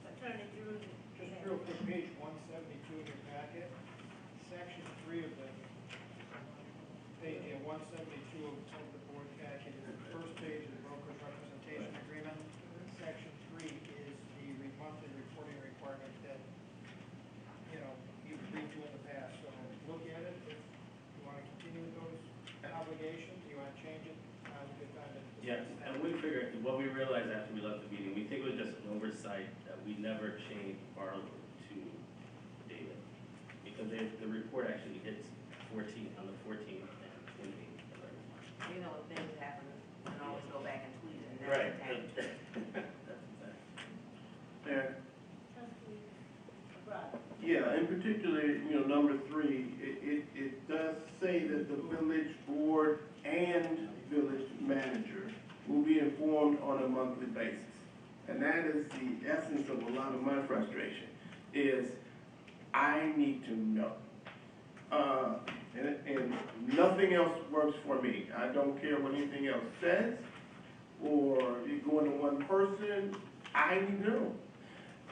Attorney Drew,
Just real quick, page 172 in your packet, section 3 of the, page 172 of the board packet is the first page of the broker's representation agreement. Section 3 is the monthly reporting requirement that, you've agreed to in the past. So look at it. If you want to continue with those obligations, you want to change it, now's a good time to
Yeah,
discuss that.
and we figured, what we realized after we left the meeting, we think it was just an oversight that we never changed Barlow to David. Because the report actually hits 14, on the 14th and 28th of every month.
Things happen, you can always go back and tweet it, and that's
Right.
okay.
That's exactly.
Mayor?
trustee Roberts.
Yeah, in particular, number 3, it does say that the village board and village manager will be informed on a monthly basis. And that is the essence of a lot of my frustration, is I need to know. And nothing else works for me. I don't care what anything else says, or you go into one person, I need to know.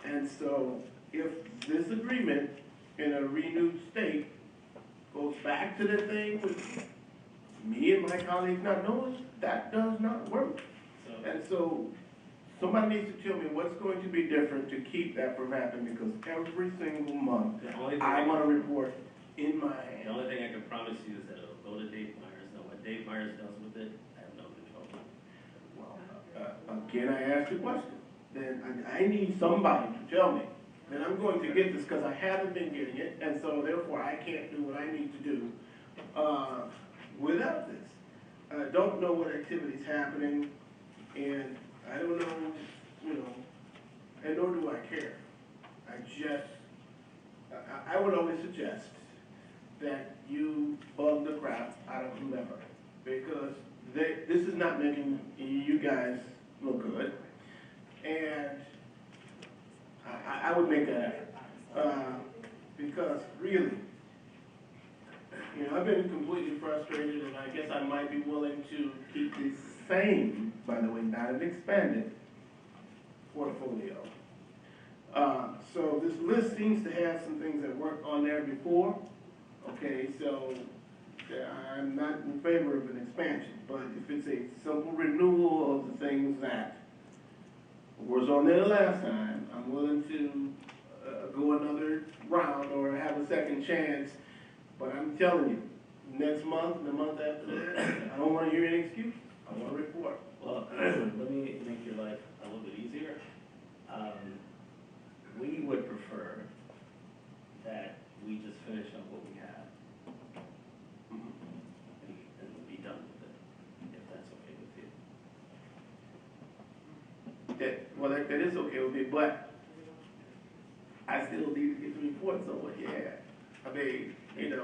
And so, if this agreement in a renewed state goes back to the thing with me and my colleagues not knowing, that does not work.
So,
And so, somebody needs to tell me what's going to be different to keep that from happening, because every single month,
the only thing
I want a report in my
the
hand.
only thing I can promise you is that it'll go to Dave Myers. Now, what Dave Myers does with it, I have no control.
Well, again, I asked the question. Then I need somebody to tell me that I'm going to get this, because I haven't been getting it, and so therefore I can't do what I need to do without this. I don't know what activity's happening, and I don't know, and nor do I care. I would always suggest that you bug the crap out of whoever, because this is not making you guys look good, and I would make that effort, because really, I've been completely frustrated, and I guess I might be willing to keep the same, by the way, not an expanded portfolio. So this list seems to have some things that worked on there before. Okay, so I'm not in favor of an expansion, but if it's a simple renewal of the things that was on there last time, I'm willing to go another round or have a second chance. But I'm telling you, next month and the month after that, I don't want to hear any excuse. I want a report.
Well, let me make your life a little bit easier. We would prefer that we just finish up what we have and be done with it, if that's okay with you.
That is okay with me, but I still need to get the reports on what you had. I mean, and it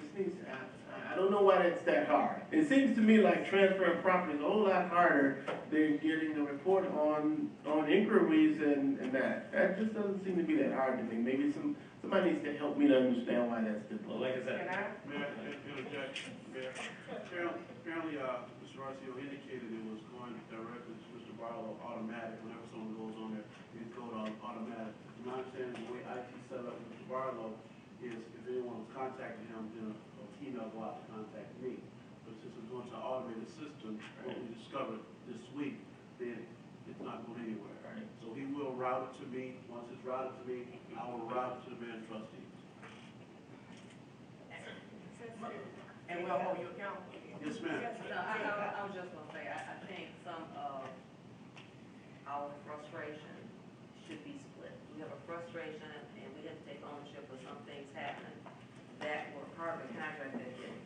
just needs to happen. I don't know why that's that hard. It seems to me like transferring property is a whole lot harder than getting the report on inquiries and that. That just doesn't seem to be that hard to me. Maybe somebody needs to help me to understand why that's
Well,
difficult.
like I said,
Mayor, apparently, Mr. Rossio indicated it was going directly to Mr. Barlow automatic. Whenever someone goes on there, it goes on automatic. My understanding, the way IT set up with Mr. Barlow is if anyone was contacting him, then a email go out to contact me. But since it's going to an automated system, what we discovered this week, then it's not going anywhere.
Right.
So he will route it to me. Once it's routed to me, I will route it to the mayor and trustees.
And we'll hold you accountable.
Yes, ma'am.
No, I was just gonna say, I think some of our frustration should be split. We have a frustration and we have to take ownership of some things happening that were part of the contract that did,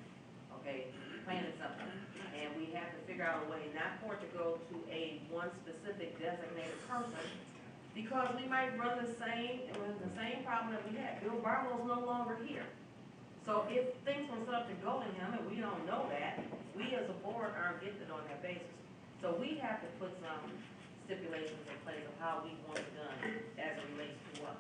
okay, plain and simple. And we have to figure out a way not for it to go to a one specific designated person, because we might run the same problem that we had. Bill Barlow's no longer here. So if things were set up to go to him and we don't know that, we as a board aren't gifted on that basis. So we have to put some stipulations in place of how we want it done as it relates to us.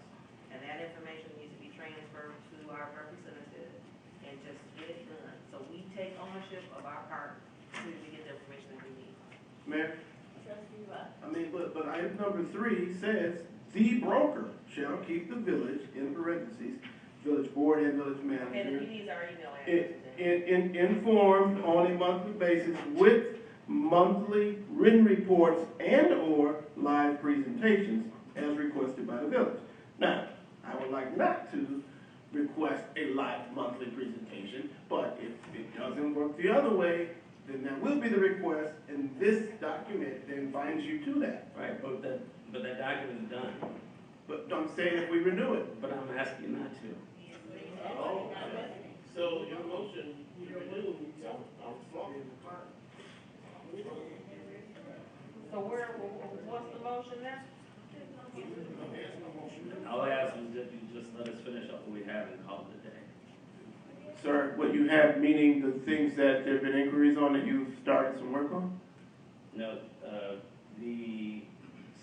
And that information needs to be transferred to our representative and just get it done. So we take ownership of our part so we get the information that we need.
Mayor,
Trustee Ross.
I mean, but item number 3 says, the broker shall keep the village, in parentheses, village board and village
Okay,
manager,
then he needs our email address.
informed on a monthly basis with monthly written reports and/or live presentations as requested by the village. Now, I would like not to request a live monthly presentation, but if it doesn't work the other way, then that will be the request, and this document then binds you to that.
Right, but that document is done,
But I'm saying if we renew it,
but I'm asking you not to.
Oh, so your motion, you renew, I'm sorry.
So what's the motion now?
All I ask is that you just let us finish up what we have and call it a day.
sir, what you have, meaning the things that there have been inquiries on that you've started some work on?
No, the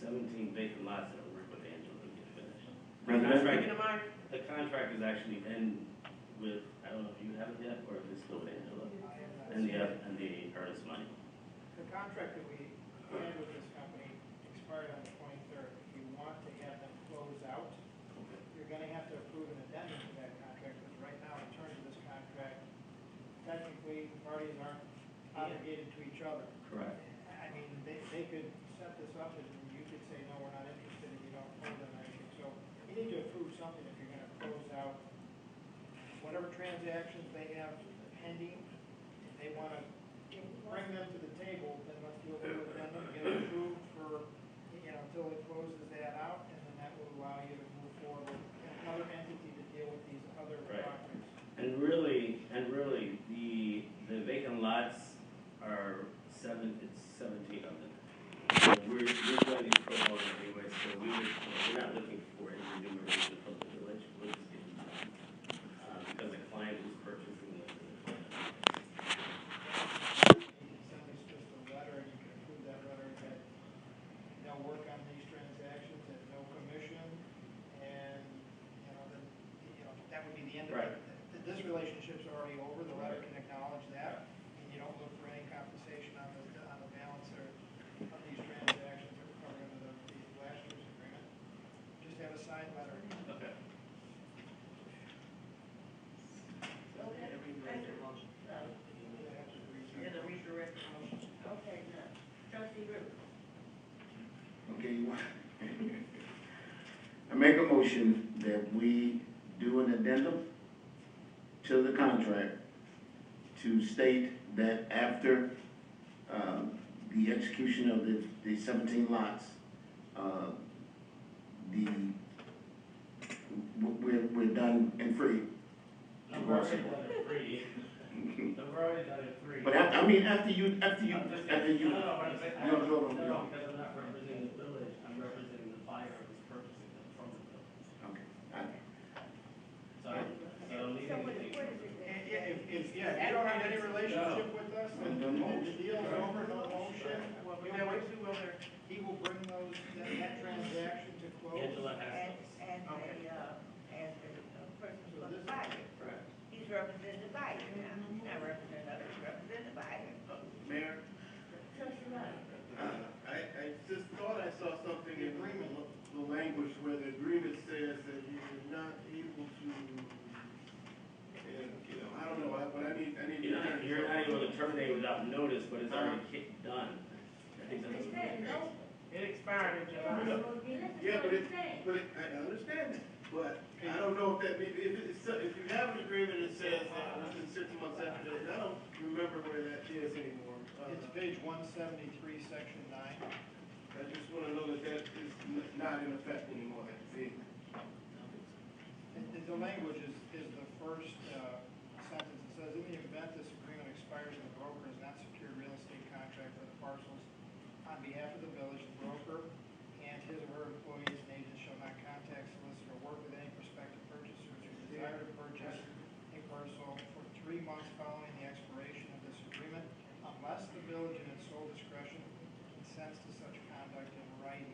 17 vacant lots that I work with Angela will get finished.
Residential?
The contract is actually in with, I don't know if you have it yet, or if it's still with Angela, and the earnest money.
The contract that we had with this company expired on the 23rd. If you want to have them close out, you're gonna have to approve an addendum to that contract, because right now, in terms of this contract, technically, parties aren't obligated to each other.
Correct.
I mean, they could set this up and you could say, no, we're not interested, and you don't hold them anything. So you need to approve something if you're gonna close out whatever transactions they have pending. If they wanna bring them to the table, then let's do a little addendum, get it approved for, until it closes that out, and then that will allow you to move forward with another entity to deal with these other
Right.
properties.
And really, the vacant lots are it's 17 of them. So we're going to propose anyway, so we're not looking for any remuneration from the village. We're just getting it done. Because the client is purchasing it.
You can send us just a letter, and you can approve that letter that they'll work on these transactions at no commission, and, then, that would be the end of
Right.
it. This relationship's already over, the letter can acknowledge that, and you don't look for any compensation on the balance of these transactions that were covered under the last year's agreement. Just have a signed letter.
Okay.
Thank you, motion. It'll redirect the motion.
Okay, now, trustee Rivers.
Okay, you want? I make a motion that we do an addendum to the contract to state that after, the execution of the 17 lots, we're done and free.
I've already done it free. I've already done it free.
But I mean, after you.
No, what I'm saying,
No, no.
because I'm not representing the village, I'm representing the buyer who's purchasing them from the village.
Okay.
So I don't need anything.
If you don't have any relationship with us, then the deal's over, no motion. He will bring that transaction to close.
Angela has
And
those.
the person
So
for the
this-
buyer.
Correct.
He's representing the buyer now. He's not representing us, he's representing the buyer.
Mayor?
Trustee Ross.
I just thought I saw something in the language where the agreement says that you are not able to, and, I don't know, but I
but it's already done. I think that's what it is.
It expired in July.
Yeah, I understand that, but I don't know if that, if you have an agreement that says that within 6 months after that, I don't remember where that is anymore.
It's page 173, section 9.
I just wanna know that that is not in effect anymore, I see.
The language is the first sentence. It says, in the event this agreement expires and the broker has not secured real estate contract for the parcels on behalf of the village, the broker and his or her employees and agents shall not contact, solicit, or work with any prospective purchasers who desire to purchase a parcel for 3 months following the expiration of this agreement, unless the village in its sole discretion consents to such conduct in writing.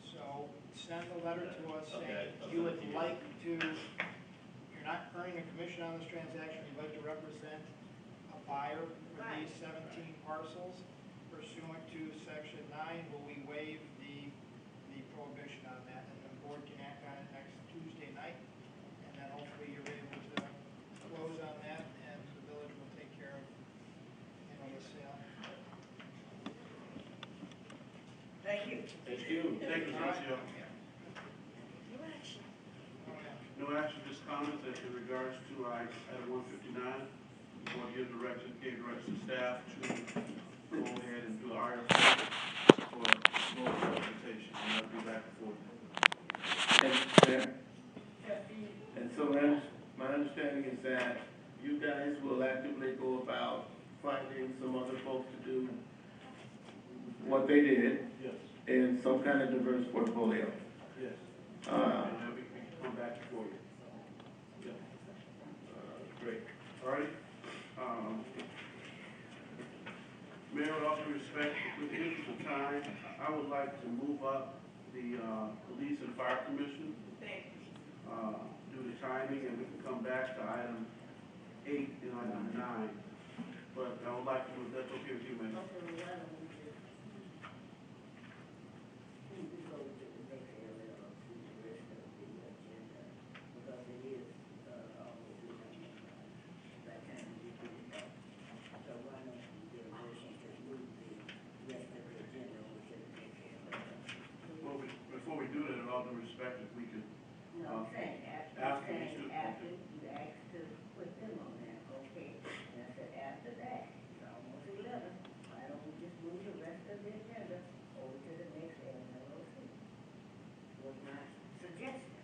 So send a letter to us saying you would like to, you're not earning a commission on this transaction, you'd like to represent a buyer for these 17 parcels pursuant to section 9. Will we waive the prohibition on that? And the board can act on it next Tuesday night. And then hopefully you're able to close on that and the village will take care of, the sale.
Thank you.
Thank you.
Thank you, Joshua.
No action.
No action, just comments as in regards to item 159. Before I give direction to staff to go ahead and do our for more representation, and I'll be back and forth.
Thank you, Chair. And so my understanding is that you guys will actively go about finding some other folks to do what they did
Yes.
in some kind of diverse portfolio.
Yes.
Uh,
And then we can come back for you. Yeah.
Great.
All right. Mayor, with all due respect, with the interest of time, I would like to move up the Police and Fire Commission due to timing, and we can come back to item 8 and item 9. But I would like to move, that's okay with you, Mayor? Before we do that, in all due respect, if we could,
No, I'm saying,
after these two.
after you asked to put them on there, okay? And I said, after that, it's almost 11, why don't we just move the rest of the agenda over to the next LLOC? Was my suggestion.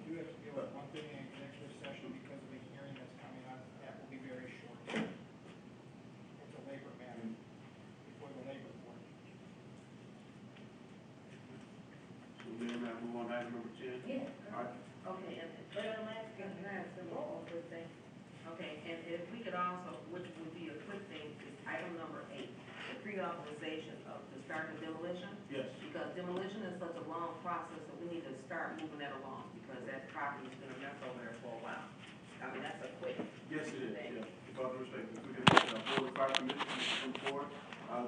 We do have to deal with one thing in executive session because of the hearing that's coming up. That will be very short. It's a labor matter before the labor board.
So then move on to item number 10.
Yeah.
All right.
Okay,
But I'm asking, some more good things.
okay, and if we could also, which would be a quick thing, is item number 8, the pre-authorization of the start of demolition.
Yes.
Because demolition is such a long process that we need to start moving that along, because that property's been a mess over there for a while. I mean, that's a quick
Yes, it is,
thing.
yeah. With all due respect, if we can get the Board of Fire Commission to come forward,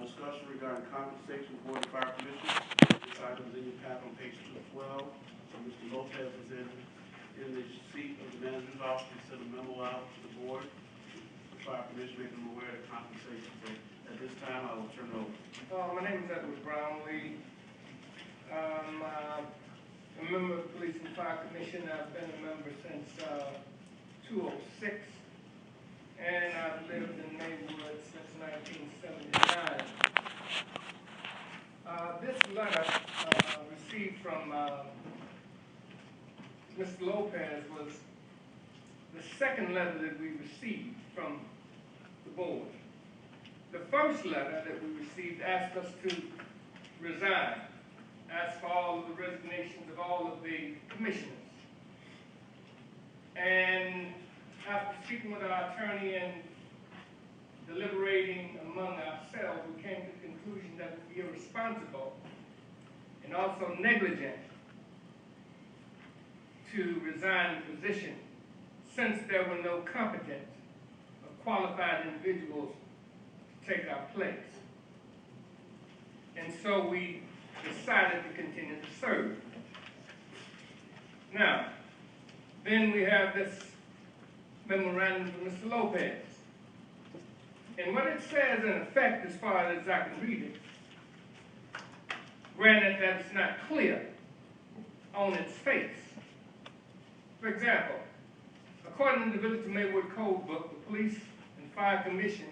discussion regarding compensation for Board of Fire Commission. This item is in your packet on page 212. So Mr. Lopez is in the seat of the manager's office. He sent a memo out to the board, the Fire Commission, making them aware of compensation. So at this time, I will turn it over.
My name is Edward Brownlee. I'm a member of the Police and Fire Commission. I've been a member since 2006, and I've lived in Maywood since 1979. This letter received from Mr. Lopez was the second letter that we received from the board. The first letter that we received asked us to resign, asked for all of the resignations of all of the commissioners. And after speaking with our attorney and deliberating among ourselves, we came to the conclusion that it would be irresponsible and also negligent to resign the position, since there were no competent or qualified individuals to take our place. And so we decided to continue to serve. Now, then we have this memorandum from Mr. Lopez. And what it says in effect, as far as I can read it, granted that it's not clear on its face. For example, according to the Village of Maywood Code Book, the Police and Fire Commission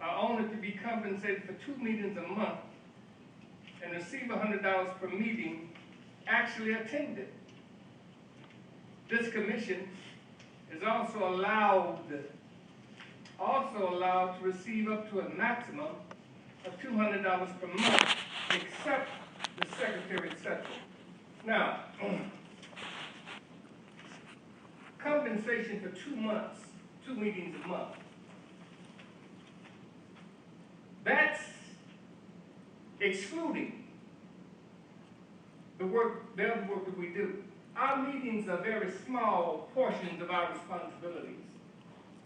are only to be compensated for 2 meetings a month and receive $100 per meeting actually attended. This commission is also allowed to receive up to a maximum of $200 per month, except the secretary, etc. Now, compensation for 2 months, 2 meetings a month. That's excluding the other work that we do. Our meetings are very small portions of our responsibilities.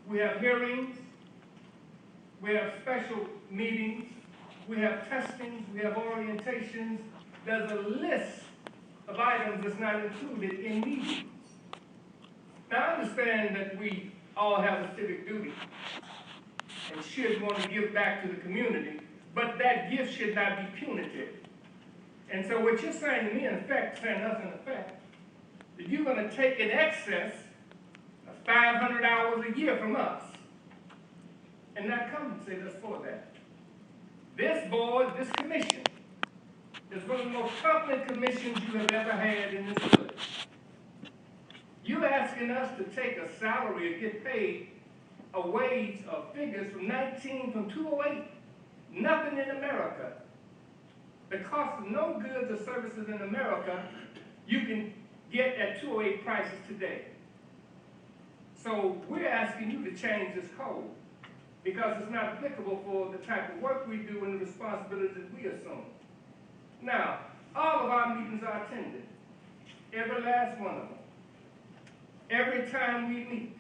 We have hearings, we have special meetings, we have testings, we have orientations. There's a list of items that's not included in meetings. Now, I understand that we all have a civic duty and should want to give back to the community, but that gift should not be punitive. And so what you're saying to me, in effect, saying us in effect, that you're going to take in excess of 500 hours a year from us and not compensate us for that. This board, this commission, is one of the most competent commissions you have ever had in this village. You're asking us to take a salary or get paid a wage of figures from 208. Nothing in America. The cost of no goods or services in America you can get at 208 prices today. So we're asking you to change this code because it's not applicable for the type of work we do and the responsibilities that we assume. Now, all of our meetings are attended. Every last one of them. Every time we meet.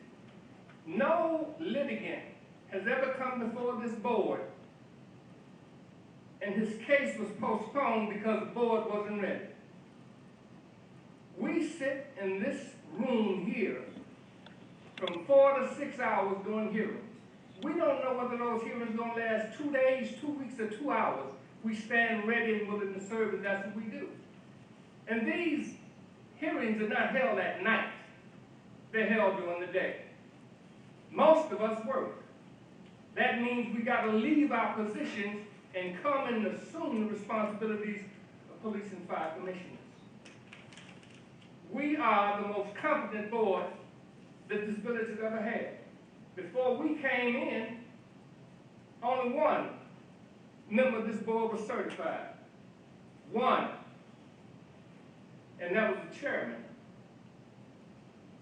No litigant has ever come before this board and his case was postponed because the board wasn't ready. We sit in this room here from 4 to 6 hours doing hearings. We don't know whether those hearings are going to last 2 days, 2 weeks, or 2 hours. We stand ready and willing to serve, and that's what we do. And these hearings are not held at night. They're held during the day. Most of us work. That means we got to leave our positions and come and assume the responsibilities of police and fire commissioners. We are the most competent board that this village has ever had. Before we came in, only one member of this board was certified. One. And that was the chairman.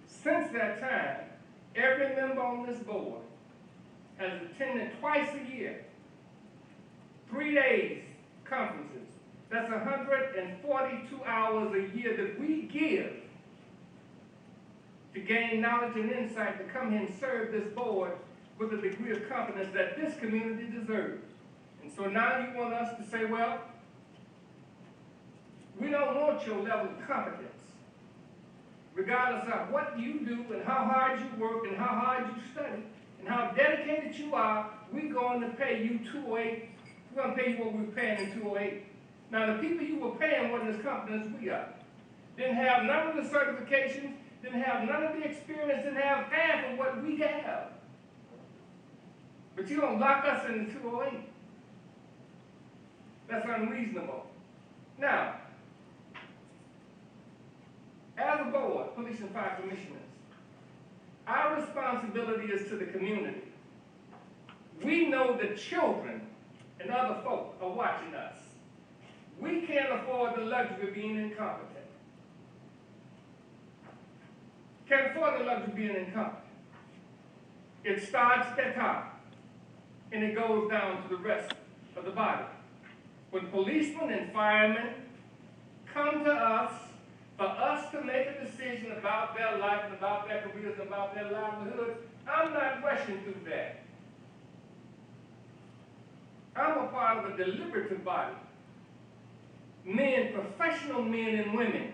Since that time, every member on this board has attended twice a year, 3 days conferences. That's 142 hours a year that we give to gain knowledge and insight to come here and serve this board with a degree of competence that this community deserves. And so now you want us to say, well, we don't want your level of competence. Regardless of what you do and how hard you work and how hard you study and how dedicated you are, we're going to pay you 208. We're going to pay you what we were paying in 208. Now, the people you were paying weren't as competent as we are. Didn't have none of the certifications, didn't have none of the experience, didn't have half of what we have. But you don't lock us in the 208. That's unreasonable. Now, as a board, police and fire commissioners, our responsibility is to the community. We know that children and other folk are watching us. We can't afford the luxury of being incompetent. Can't afford the luxury of being incompetent. It starts at the top, and it goes down to the rest of the body. When policemen and firemen come to us for us to make a decision about their life and about their careers and about their livelihood, I'm not rushing through that. I'm a part of a deliberative body. Men, professional men and women.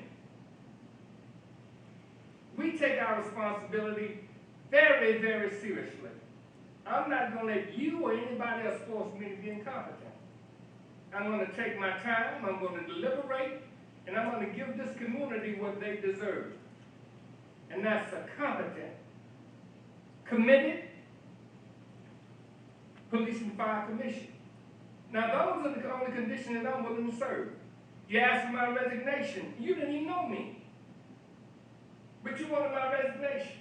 We take our responsibility very, very seriously. I'm not gonna let you or anybody else force me to be incompetent. I'm gonna take my time, I'm gonna deliberate, and I'm gonna give this community what they deserve. And that's a competent, committed police and fire commission. Now, those are the only conditions that I'm willing to serve. You asked for my resignation. You didn't even know me. But you wanted my resignation.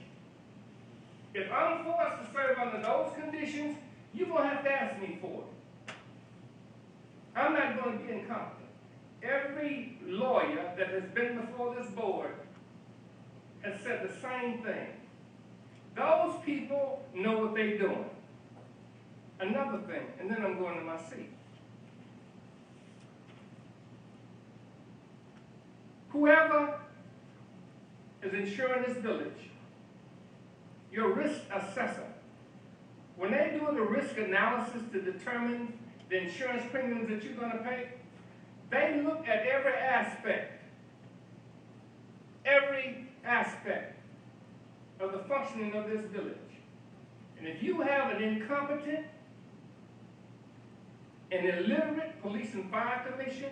If I'm forced to serve under those conditions, you're going to have to ask me for it. I'm not going to be incompetent. Every lawyer that has been before this board has said the same thing. Those people know what they're doing. Another thing, and then I'm going to my seat. Whoever is insuring this village, your risk assessor, when they do the risk analysis to determine the insurance premiums that you're going to pay, they look at every aspect of the functioning of this village. And if you have an incompetent and illiterate police and fire commission,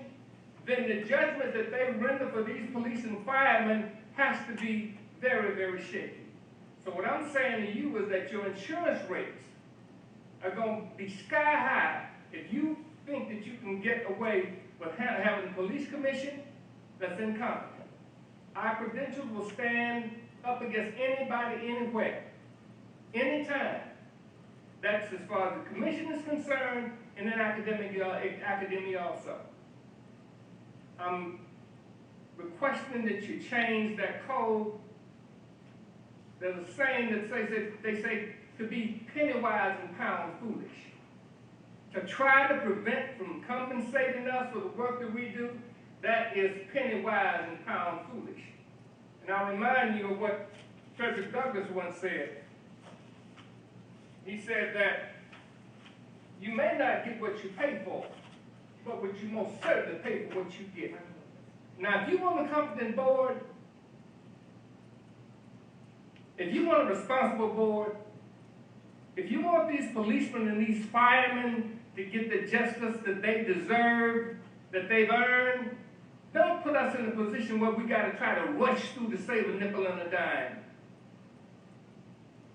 then the judgment that they render for these police and firemen has to be very, very shaky. So what I'm saying to you is that your insurance rates are going to be sky high if you think that you can get away with having a police commission that's incompetent. Our credentials will stand up against anybody, anywhere, anytime. That's as far as the commission is concerned, and then academia also. I'm requesting that you change that code. There's a saying that they say to be penny wise and pound foolish. To try to prevent from compensating us for the work that we do, that is penny wise and pound foolish. And I'll remind you of what Frederick Douglass once said. He said that you may not get what you pay for, but what you most certainly pay for what you get. Now, if you want a competent board, if you want a responsible board, if you want these policemen and these firemen to get the justice that they deserve, that they've earned, don't put us in a position where we got to try to rush through to save a nickel and a dime.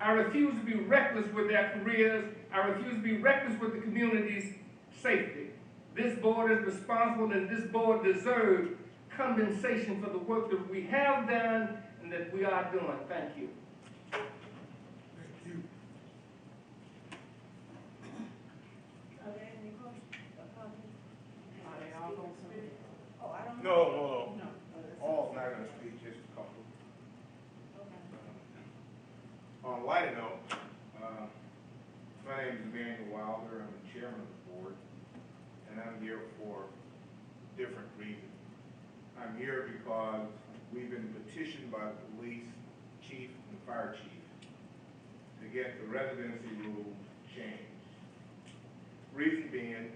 I refuse to be reckless with their careers. I refuse to be reckless with the community's safety. This board is responsible, and this board deserves compensation for the work that we have done and that we are doing. Thank you.
Thank you.
Are there any questions or comments?
Are they all going to speak?
Oh, I don't know.
No.
No.
All's not gonna speak, just a couple.
Okay.
On a lighter note, my name is Emmanuel Wilder, I'm the chairman of the board, and I'm here for different reasons. I'm here because we've been petitioned by the police chief and the fire chief to get the residency rules changed. Reason being,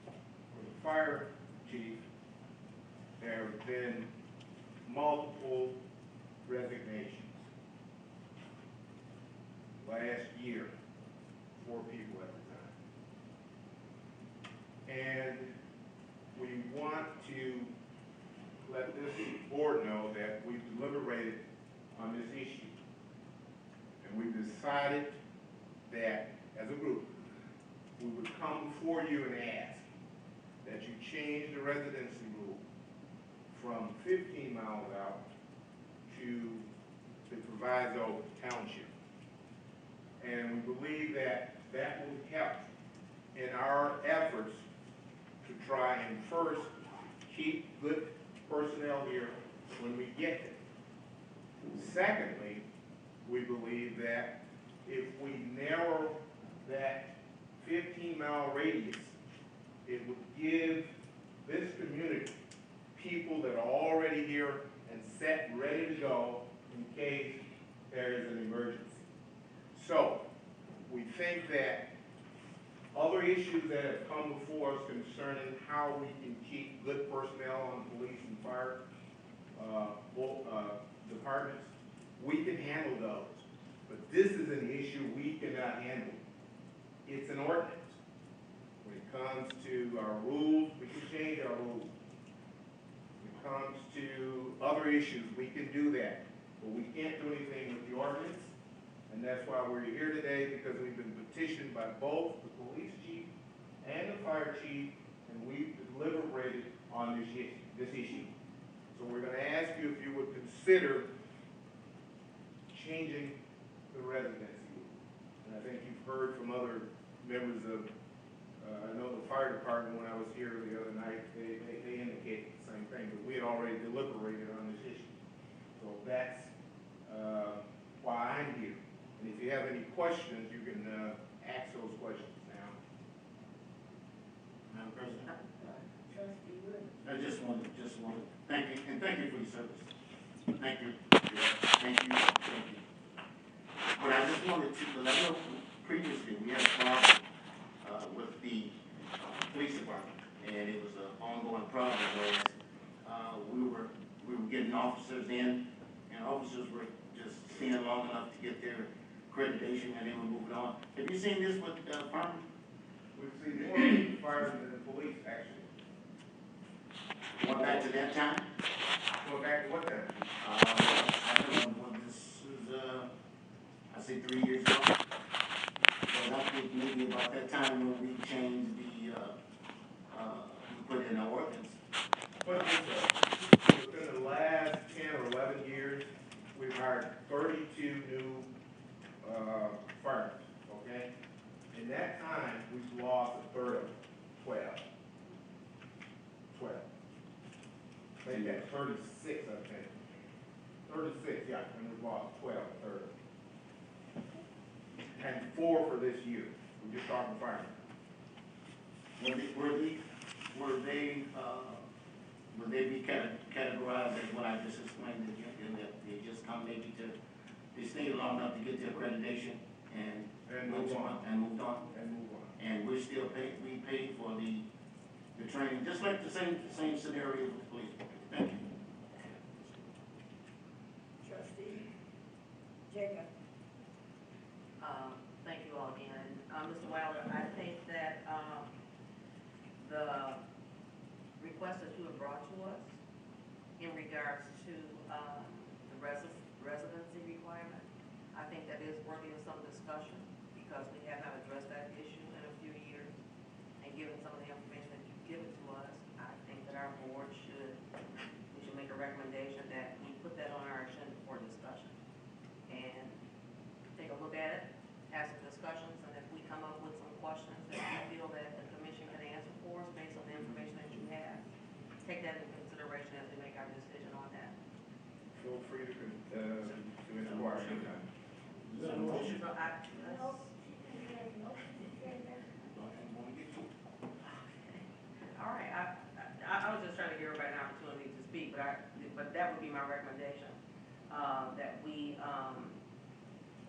for the fire chief, there have been multiple resignations. Last year, 4 people at the time. And we want to let this board know that we've deliberated on this issue. And we've decided that, as a group, we would come before you and ask that you change the residency rule from 15 miles out to the proviso township. And we believe that that will help in our efforts to try and first keep good personnel here when we get there. Secondly, we believe that if we narrow that 15-mile radius, it would give this community people that are already here and set, ready to go in case there is an emergency. So, we think that other issues that have come before us concerning how we can keep good personnel on police and fire departments, we can handle those. But this is an issue we cannot handle. it's an ordinance. When it comes to our rules, we can change our rules. When it comes to other issues, we can do that. But we can't do anything with the ordinance. And that's why we're here today, because we've been petitioned by both the police chief and the fire chief, and we've deliberated on this issue. So we're gonna ask you if you would consider changing the residency. And I think you've heard from other members of, I know the fire department, when I was here the other night, they indicated the same thing, but we had already deliberated on this issue. So that's why I'm here. And if you have any questions, you can ask those questions now.
Madam President,
Trustee Wood.
I just want to thank you, and thank you for your service. Thank you. Thank you. But I just wanted to let you know, previously, we had a problem with the police department, and it was an ongoing problem, whereas we were getting officers in, and officers were just staying long enough to get their accreditation, and then we're moving on. Have you seen this with firemen?
We've seen more firemen than the police, actually.
Going back to that time?
Going back to what time?
I don't know, when this is, I say 3 years ago. But I think maybe about that time when we changed the, we put in an ordinance.
But within the last 10 or 11 years, we've hired 32 new firemen, okay? In that time, we've lost a third of 12. 12. I think that's 36, I think. 36, yeah, and we've lost 12, a third. And 4 for this year. We're just talking firemen.
Would they be categorized as what I just explained to you, in that they just come maybe they stayed long enough to get their accreditation and
move on.
moved on? And we're still we paid for the training, just like the same scenario with the police. Thank you.
Trustee Jacob.
Thank you all again. Mr. Wilder, I think that, the request that you have brought to us in regards to, the residency requirement, I think that is worthy of some discussion, because we have not addressed that issue in a few years. And given some of the information that you've given to us, I think that our board we should make a recommendation that we put that on our agenda for discussion. And take a look at it, have some discussions, and if we come up with some questions that we feel that the commission can answer for us based on the information that you have, take that into consideration as we make our decision on that.
Feel free to inquire anytime.
Is that a motion?
So all right, I was just trying to give everybody an opportunity to speak, but that would be my recommendation, that we,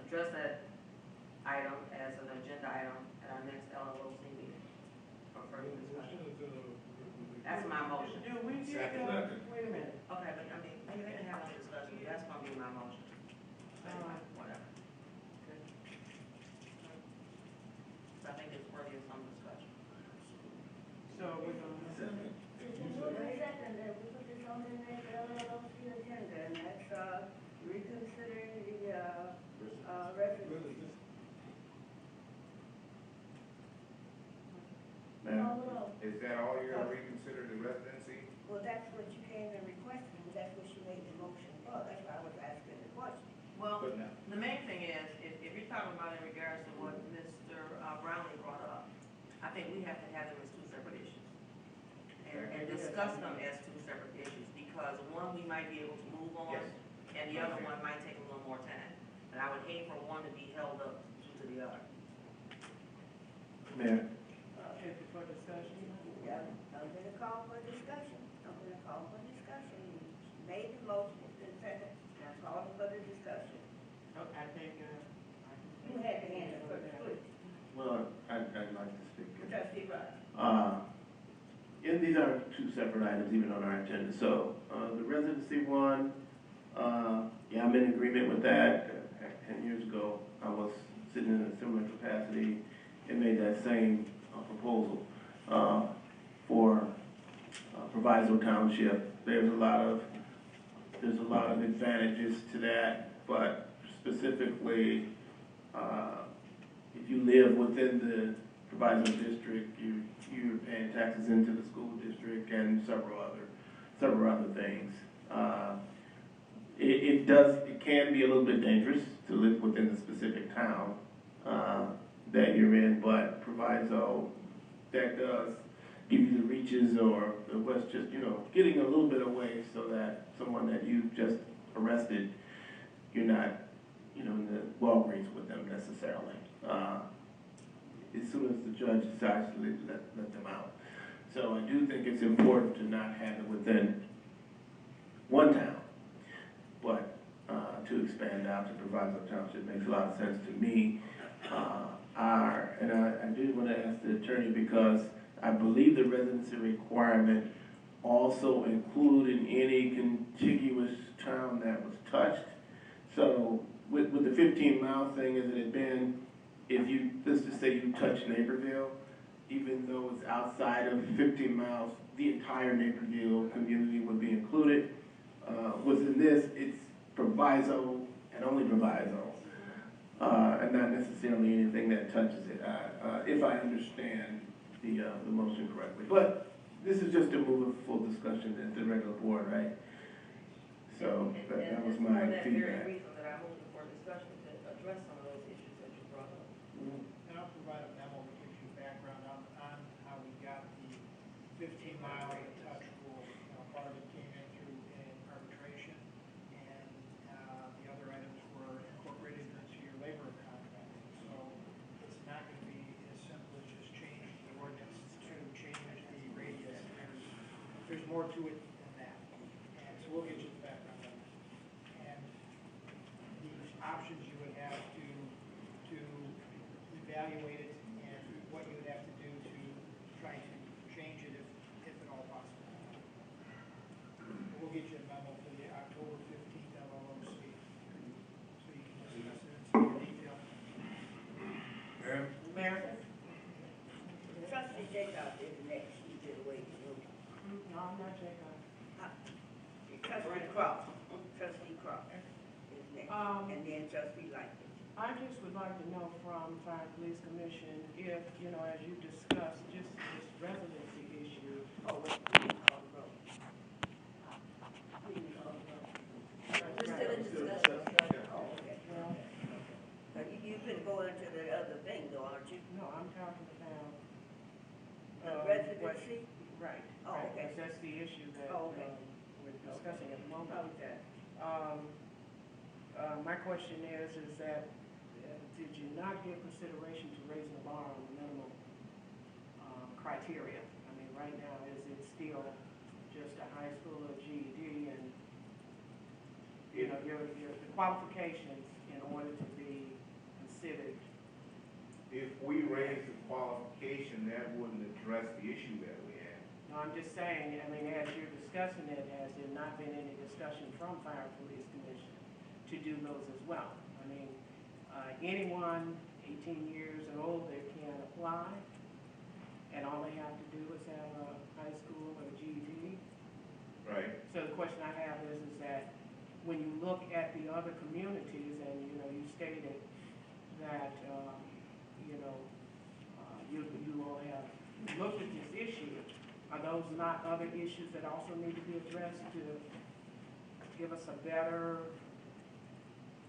address that item as an agenda item at our next LLOC meeting for further discussion. That's my motion.
Do we get, wait a minute.
Okay, but I mean, we can have a discussion, that's gonna be my motion. Whatever.
Okay.
So I think it's worthy of some discussion.
So we're gonna.
We put this on the next LLOC agenda, and that's, reconsidering the, residency.
Is that all you're gonna reconsider, the residency?
Well, that's what you came and requested, and that's what she made the motion for, that's why I was asking the question.
Well,
Good enough.
the main thing is, if you're talking about in regards to what Mr. Brownlee brought up, I think we have to have them as two separate issues. And discuss them as two separate issues, because one, we might be able to move on,
Yes.
and the other one might take a little more time. And I would hate for one to be held up due to the other.
Mayor,
For discussion.
Yeah, I'm gonna call for discussion, you made the motion, it's been seconded, now call for the discussion.
Oh, I think,
You had the hand up first, please.
well, I'd like to speak.
Trustee Rogers.
And these are two separate items even on our agenda. So, the residency one, yeah, I'm in agreement with that. 10 years ago, I was sitting in a similar capacity
and made that same proposal for Proviso Township. There's a lot of advantages to that, but specifically, if you live within the Proviso district, you're paying taxes into the school district and several other things. It can be a little bit dangerous to live within the specific town that you're in, but Proviso, that does give you the reaches or the Westchester, getting a little bit away so that someone that you just arrested, you're not, in the Walgreens with them necessarily. As soon as the judge decides to let them out. So I do think it's important to not have it within one town, but to expand out to Proviso Township makes a lot of sense to me. I do want to ask the attorney, because I believe the residency requirement also included any contiguous town that was touched. So with the 15-mile thing, as it had been, if you, let's just say you touch Naperville, even though it's outside of 15 miles, the entire Naperville community would be included. Within this, it's Proviso and only Proviso, and not necessarily anything that touches it, if I understand the motion correctly. But this is just to move a full discussion at the regular board, right? So that was my
feedback. For that very reason that I'm moving for discussion to address some of those issues that you brought up.
And I'll provide a memo that gives you background on how we got the 15-mile touch rule. Part of it came in through an arbitration, and the other items were incorporated into your labor contract. So it's not going to be as simple as just change the ordinance to change the radius. There's more to it than that. And so we'll get you the background on that. And the options you would have to evaluate it, and what you would have to do to try to change it if at all possible. We'll get you a memo for the October 15th LLOC, so you can discuss it in some more detail.
Mayor?
Trustee Jacob is next, he did away with you.
No, I'm not Jacob.
Trustee Crawford, Trustee Crawford is next, and then Trustee Lightfoot.
I just would like to know from Fire and Police Commission if, as you discussed, just this residency issue.
Oh, wait, please call the roll. Please call the roll.
We're still in discussion.
Oh, okay.
Well,
But you can go into the other thing though, aren't you?
no, I'm talking about.
The residency?
Right.
Oh,
right,
okay.
'cause that's the issue that
Oh, okay.
we're discussing at the moment.
Okay.
My question is that, did you not give consideration to raising the bar on the minimum criteria? I mean, right now, is it still just a high school or GED, and, the qualifications in order to be considered?
If we raise the qualification, that wouldn't address the issue that we have.
No, I'm just saying, as you're discussing it, has there not been any discussion from Fire and Police Commission to do those as well? I mean, anyone 18 years and older can apply, and all they have to do is have a high school or a GED.
Right.
So the question I have is that when you look at the other communities, and you stated that you all have looked at this issue, are those not other issues that also need to be addressed to give us a better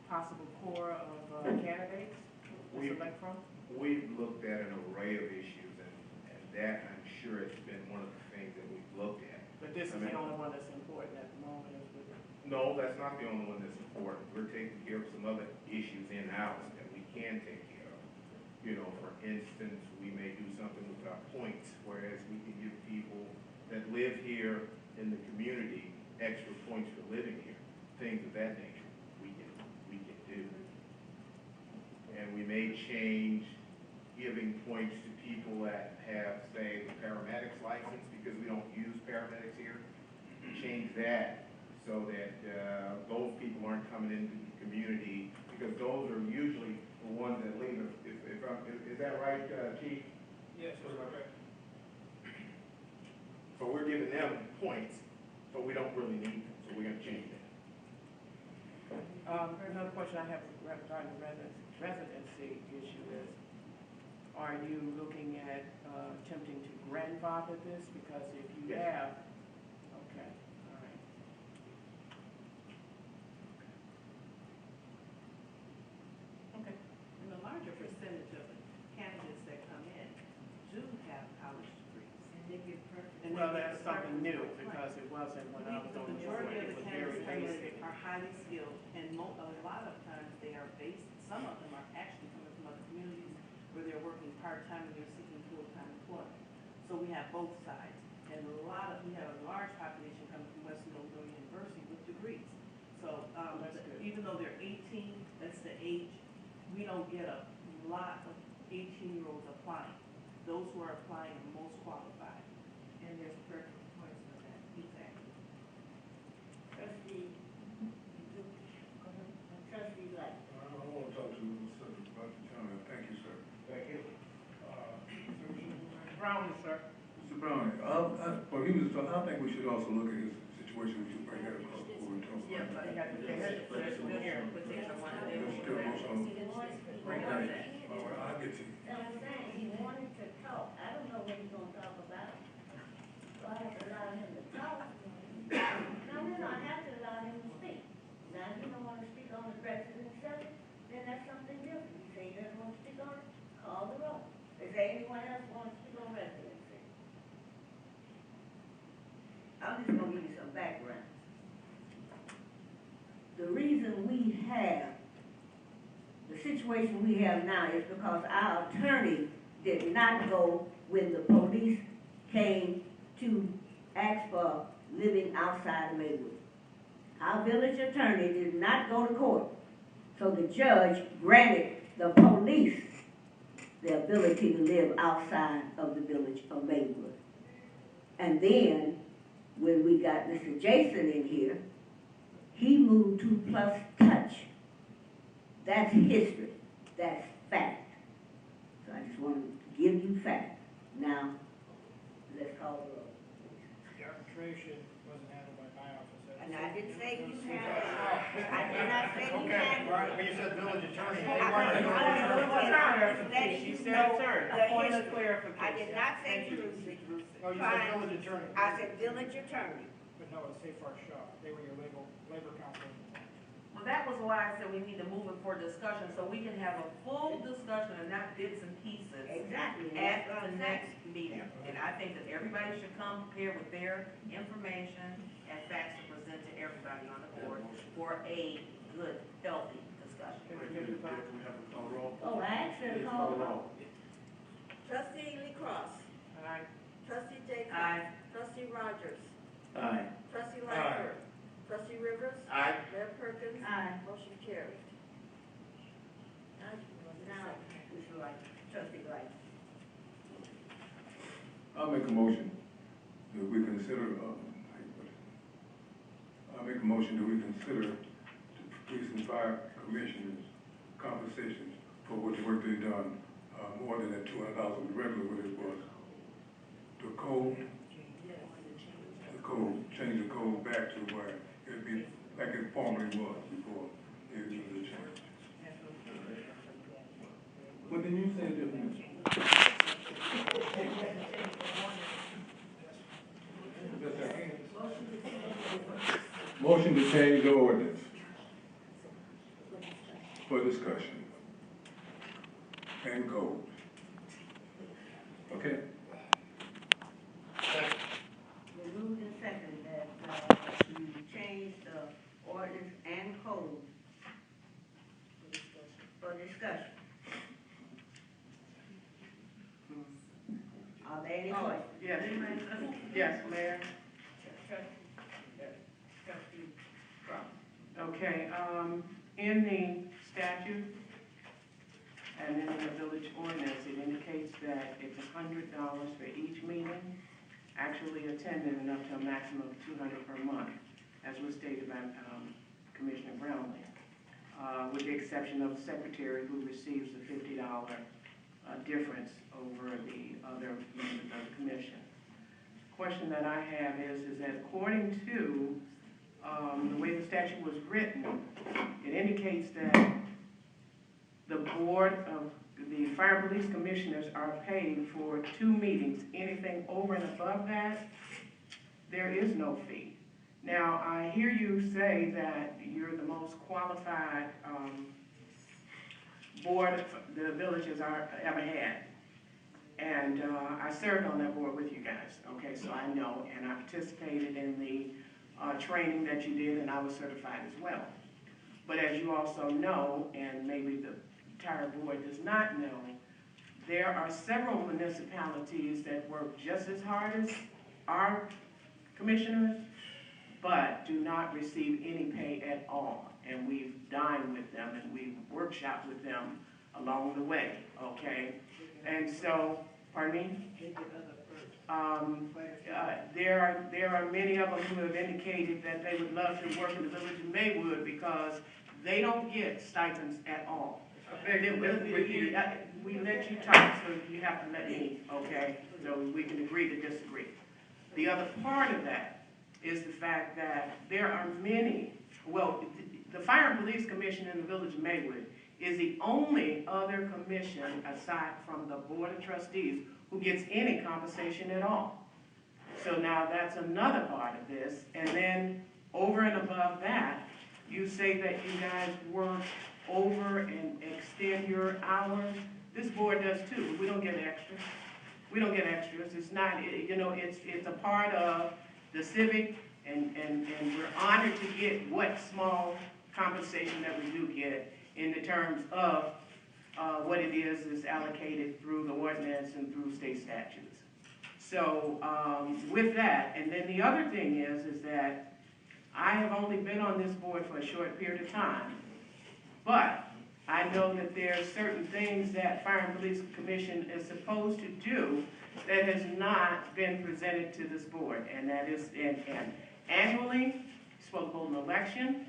possible core of candidates to select from?
We've looked at an array of issues, and that, I'm sure, has been one of the things that we've looked at.
But this is the only one that's important at the moment, is it?
No, that's not the only one that's important. We're taking care of some other issues in-house that we can take care of. For instance, we may do something with our points, whereas we can give people that live here in the community extra points for living here. Things of that nature we can do. And we may change giving points to people that have, say, the paramedics license, because we don't use paramedics here. Change that so that those people aren't coming into the community, because those are usually the ones that linger. Is that right, Chief?
Yes, that's correct.
So we're giving them points, so we don't really need them, so we're gonna change that.
Another question I have regarding the residency issue is, are you looking at attempting to grandfather this? Because if you
Yes.
have, okay, all right.
Okay.
And a larger percentage of the candidates that come in do have college degrees.
And they get perfect.
And well, that's something new, because it wasn't when I was on the board, it was very basic.
Are highly skilled, and a lot of times they are based, some of them are actually coming from other communities where they're working part-time and they're seeking full-time employment. So we have both sides, and we have a large population coming from Western Illinois University with degrees. So,
That's good.
even though they're 18, that's the age, we don't get a lot of 18-year-olds applying. Those who are applying are most qualified.
And there's perfect points for that.
Exactly.
Trustee, trustee Light.
I want to talk to Mr. County. Thank you, sir.
Thank you.
Brown, sir.
Mr. Brown, I think we should also look at his situation. We should bring that across the board.
Yeah, but they had to petition one of them.
Let's still motion on.
Bring it up there.
All right, I'll get to you.
So I'm saying, he wanted to talk, I don't know what he's gonna talk about. So I have to allow him to talk. No, I have to allow him to speak. Now, if he don't wanna speak on the president's subject, then that's something different. You say he doesn't wanna speak on it, call the roll. Is there anyone else wanna speak on residency? I'm just gonna give you some background. The reason we have the situation we have now is because our attorney did not go when the police came to ask for living outside of Maywood. Our village attorney did not go to court, so the judge granted the police the ability to live outside of the village of Maywood. And then, when we got Mr. Jason in here, he moved to Plus Touch. That's history. That's fact. So I just want to give you fact. Now, let's call the roll.
The arbitration wasn't handled by my office.
And I didn't say you had it. I did not say you had it.
Right, when you said village attorney.
She said attorney.
The
Point of
history.
clarification.
I did not say
Thank you.
Druzy.
No, you said village attorney.
I said village attorney.
But no, it's Safar Shaw. They were your labor counsel.
Well, that was why I said we need to move it for discussion, so we can have a full discussion and not bits and pieces
Exactly.
at the next meeting. And I think that everybody should come prepared with their information and facts to present to everybody on the board for a good, healthy discussion.
We have to call roll.
Oh, I asked her to call the roll.
Trustee Lee Cross.
Aye.
Trustee Jacobs.
Aye.
Trustee Rogers.
Aye.
Trustee Lightfoot. Trustee Rivers.
Aye.
Mayor Perkins.
Aye.
Motion carried.
Now, Mr. Light, trustee Light.
I'll make a motion that we consider, I'll make a motion that we consider the police and fire commissioners' compensations for what the work they've done, more than that $200 regular what it was. Change the code back to where it'd be like it formerly was before it was changed. But then you said different. Motion to change the ordinance for discussion and code. Okay?
We moved in second that, you change the ordinance and code for discussion. Are there any questions?
Yes, yes, Mayor. Okay, in the statute and in the village ordinance, it indicates that it's $100 for each meeting, actually attending and up to a maximum of $200 per month, as was stated by Commissioner Brownlee. with the exception of the secretary who receives the $50 difference over the other members of the commission. Question that I have is that according to the way the statute was written, it indicates that the board of the fire police commissioners are paid for 2 meetings. Anything over and above that, there is no fee. Now, I hear you say that you're the most qualified board the village has ever had. And I served on that board with you guys, okay, so I know, and I participated in the training that you did, and I was certified as well. But as you also know, and maybe the entire board does not know, there are several municipalities that work just as hard as our commissioners, but do not receive any pay at all. And we've dined with them and we've workshopped with them along the way, okay? And so, pardon me? There are many of them who have indicated that they would love to work in the village of Maywood because they don't get stipends at all. We let you talk, so you have to let me, okay? So we can agree to disagree. The other part of that is the fact that there are many, well, the Fire and Police Commission in the village of Maywood is the only other commission aside from the Board of Trustees who gets any compensation at all. So now that's another part of this. And then over and above that, you say that you guys work over and extend your hours. This board does too. We don't get extras. We don't get extras. It's not, you know, it's a part of the civic, and we're honored to get what small compensation that we do get in the terms of what it is allocated through the ordinance and through state statutes. So with that, and then the other thing is that I have only been on this board for a short period of time, but I know that there are certain things that Fire and Police Commission is supposed to do that has not been presented to this board, and that is, and annually, you're supposed to hold an election.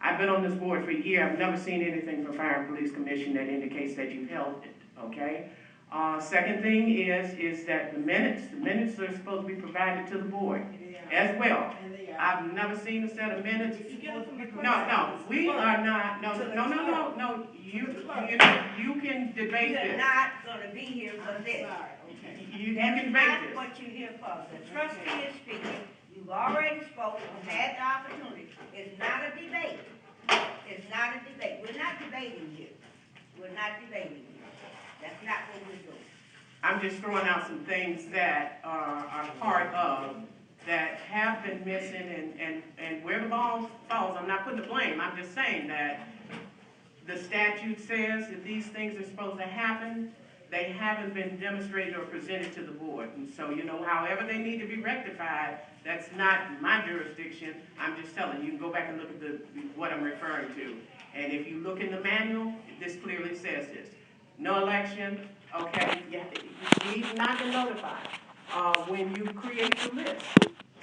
I've been on this board for a year. I've never seen anything from Fire and Police Commission that indicates that you've held it, okay? Second thing is that the minutes are supposed to be provided to the board as well. I've never seen a set of minutes. No, we are not, no, you can debate this.
You're not gonna be here for this.
You can debate
That's
this.
what you're here for. The trustee is speaking. You've already spoken, you've had the opportunity. It's not a debate. It's not a debate. We're not debating here. We're not debating here. That's not what we're doing.
I'm just throwing out some things that are part of, that have been missing, and where the ball falls, I'm not putting the blame. I'm just saying that the statute says that these things are supposed to happen. They haven't been demonstrated or presented to the board. And so, you know, however they need to be rectified, that's not my jurisdiction. I'm just telling you, you can go back and look at what I'm referring to. And if you look in the manual, this clearly says this. No election, okay, you need not to notify when you create the list.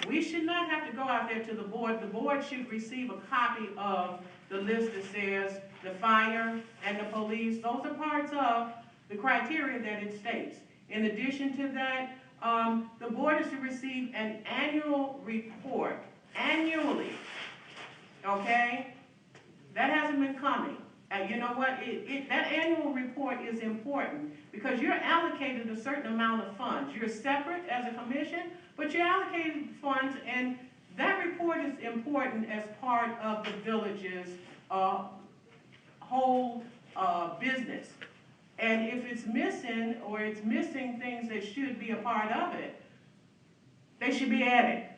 We should not have to go out there to the board. The board should receive a copy of the list that says the fire and the police. Those are parts of the criteria that it states. In addition to that, the board is to receive an annual report, annually, okay? That hasn't been coming. You know what, that annual report is important because you're allocated a certain amount of funds. You're separate as a commission, but you're allocated funds, and that report is important as part of the village's whole business. And if it's missing, or it's missing things that should be a part of it, they should be added.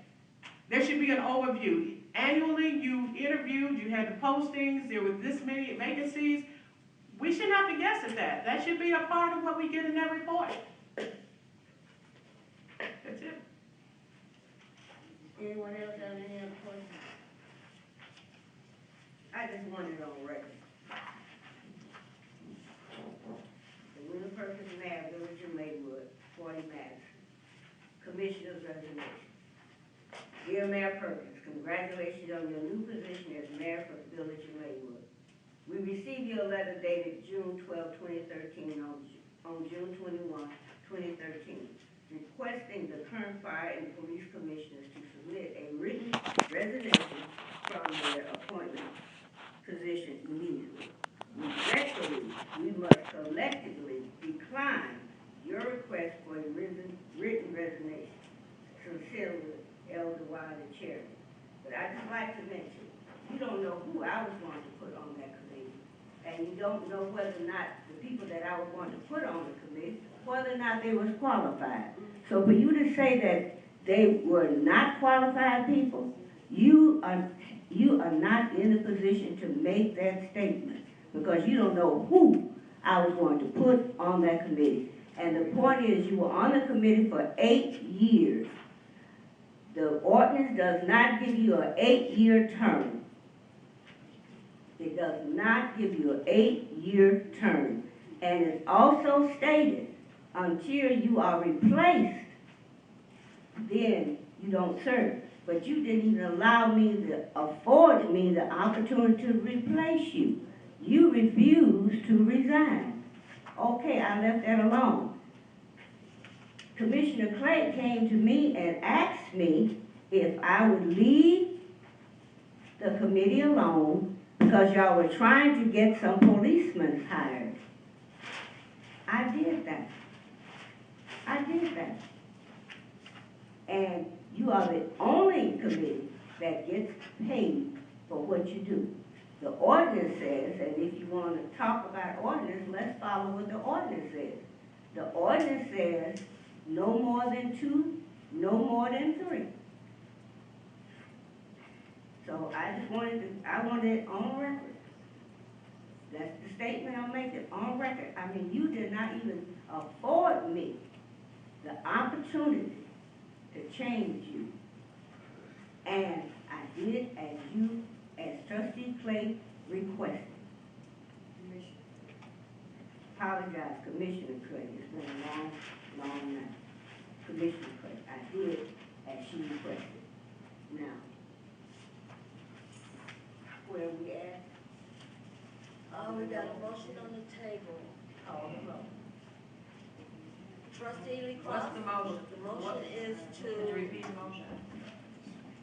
There should be an overview. Annually, you interviewed, you had the postings, there were this many vacancies. We shouldn't have to guess at that. That should be a part of what we get in that report. That's it.
Anyone else have any other questions? I just want it on record. The Winter Perkins Mayor, Village of Maywood, 40 Madison. Commissioner's resignation. Dear Mayor Perkins, congratulations on your new position as mayor for the village of Maywood. We received your letter dated June 12, 2013 on June 21, 2013, requesting the current fire and police commissioners to submit a written resignation from their appointment position immediately. Regretfully, we must collectively decline your request for a written resignation. Sincerely, Elder Wilder, Chairman. But I'd just like to mention, you don't know who I was going to put on that committee, and you don't know whether or not the people that I was going to put on the committee, whether or not they was qualified. So for you to say that they were not qualified people, you are not in a position to make that statement, because you don't know who I was going to put on that committee. And the point is, you were on the committee for 8 years. The ordinance does not give you an 8-year term. It does not give you an 8-year term. And it's also stated, until you are replaced, then you don't serve. But you didn't even afford me the opportunity to replace you. You refused to resign. Okay, I left that alone. Commissioner Clay came to me and asked me if I would leave the committee alone because y'all were trying to get some policemen hired. I did that. And you are the only committee that gets paid for what you do. The ordinance says, and if you want to talk about ordinance, let's follow what the ordinance says. The ordinance says no more than 2, no more than 3. So I wanted it on record. That's the statement I'm making, on record. I mean, you did not even afford me the opportunity to change you. And I did as trustee Clay requested. Apologize, Commissioner Clay. It's been a long night. Commissioner Clay, I did as she requested. Now, where we at?
We got a motion on the table.
Call the roll.
Trustee Lee
What's
Cross?
the motion?
The motion is
Could you repeat the motion?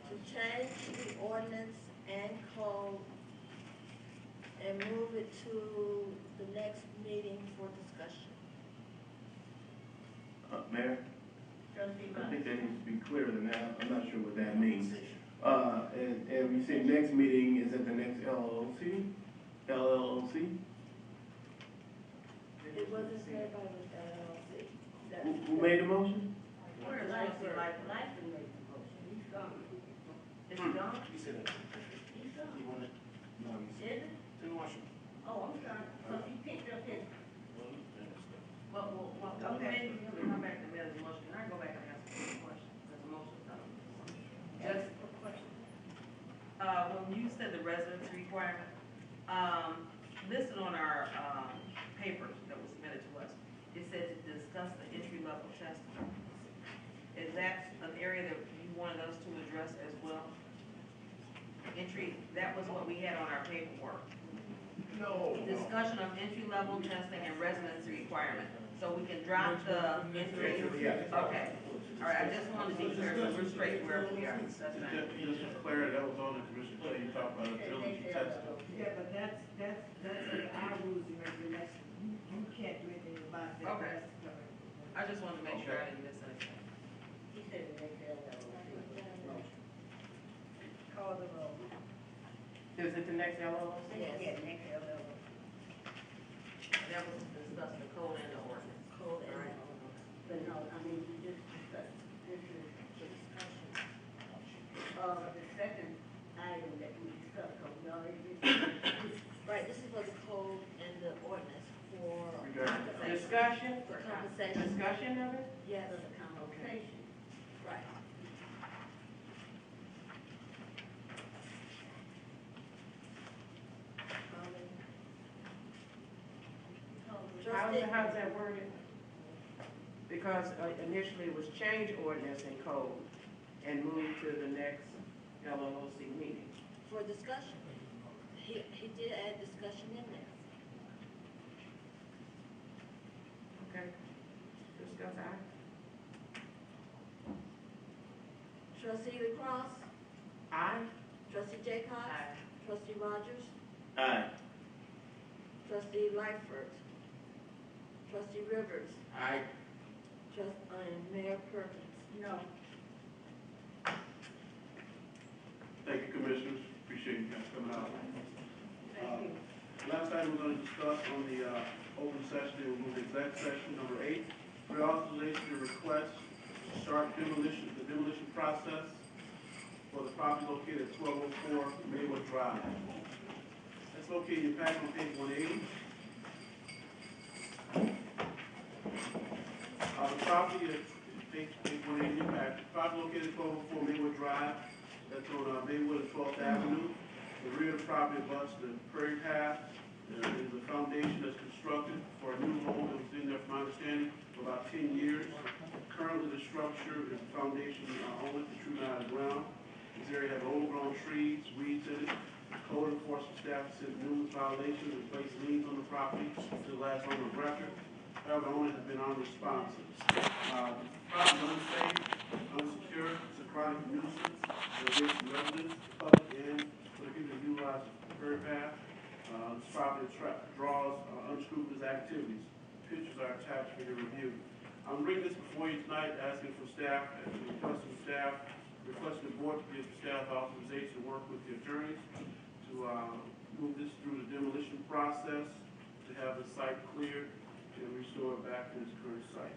to change the ordinance and code and move it to the next meeting for discussion.
Mayor,
Trustee
I
Rogers.
think that needs to be clearer than that. I'm not sure what that means. And you say next meeting is at the next LLOC? LLOC?
It wasn't said by the LLC.
Who made the motion?
Where is trustee Lightfoot?
Lightfoot made the motion. He's gone.
Is he gone?
He said that.
He's gone.
He wanted, no, he said,
Is it?
didn't want you.
Oh, I'm sorry. So he picked up his.
Well,
Okay.
maybe we have to come back to the other motion. Can I go back and ask a question? Because the motion's done. Just a question. When you said the residency requirement, listed on our, papers that was submitted to us, it said to discuss the entry-level testing. Is that an area that you wanted us to address as well? That was what we had on our paperwork.
No.
Discussion of entry-level testing and residency requirement. So we can drop the entry.
Yeah.
Okay. All right, I just wanted to be clear, so we're straight where we are. That's fine.
Just for clarity, that was on the commission, so you talked about ability testing.
Yeah, but that's under our rules and regulations. You can't do anything about that.
Okay.
That's covered.
I just wanted to make sure I didn't miss anything.
He said the next LLC.
Call the roll.
Is it the next LLC?
Yes.
Yeah, next LLC.
That was to discuss the code and the ordinance.
Code and
All right.
But no, I mean, we just discussed, this is the discussion. The second item that we discussed, because we already discussed.
Right, this is for the code and the ordinance for
Discussion?
for compensation.
Discussion of it?
Yes,
For the conversation.
right.
How's that worded? Because initially it was change ordinance and code. and move to the next LLOC meeting.
For discussion. He did add discussion in there.
Okay. Discuss aye.
Trustee LaCrosse,
Aye.
trustee Jaycox, trustee Rogers,
Aye.
trustee Lightfoot, trustee Rivers,
Aye.
and Mayor Perkins.
No.
Thank you, commissioners. Appreciate you guys coming out.
Thank you.
Last item we're going to discuss on the open session, we'll move to exec session number 8. Reauthorization to request to start the demolition process for the property located at 1204 Maywood Drive. That's located in your packet on page 180. The property is page 180 in your packet. The property located at 1204 Maywood Drive. That's on Maywood and 12th Avenue. The rear of the property abuts the prairie path. There is a foundation that's constructed for a new home that was in there, from my understanding, for about 10 years. Currently, the structure is a foundation only protruding out of the ground. This area has overgrown trees, weeds in it. Code enforcement staff has sent numerous violations and placed liens on the property to the last owner of record. However, the owner has been unresponsive. The property is unsafe, unsecure, it's a chronic nuisance against the residents, the public, and for the people that utilize the prairie path. This property draws unscrupulous activities. Pictures are attached for your review. I'm bringing this before you tonight, asking for staff, requesting the board to give staff authorization to work with the attorneys to move this through the demolition process, to have the site cleared and restore it back to its current site.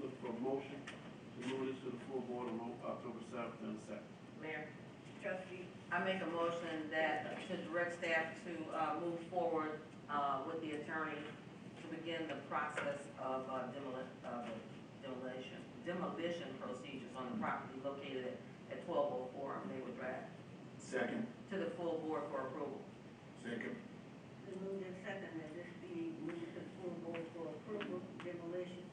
Look for a motion to move this to the full board on October 7th and 2nd.
Mayor,
Trustee,
I make a motion that, to direct staff to, move forward, with the attorney to begin the process of, demolition procedures on the property located at 1204 Maywood Drive,
Second.
to the full board for approval.
Second.
the move in second, that this be moved to the full board for approval, demolition.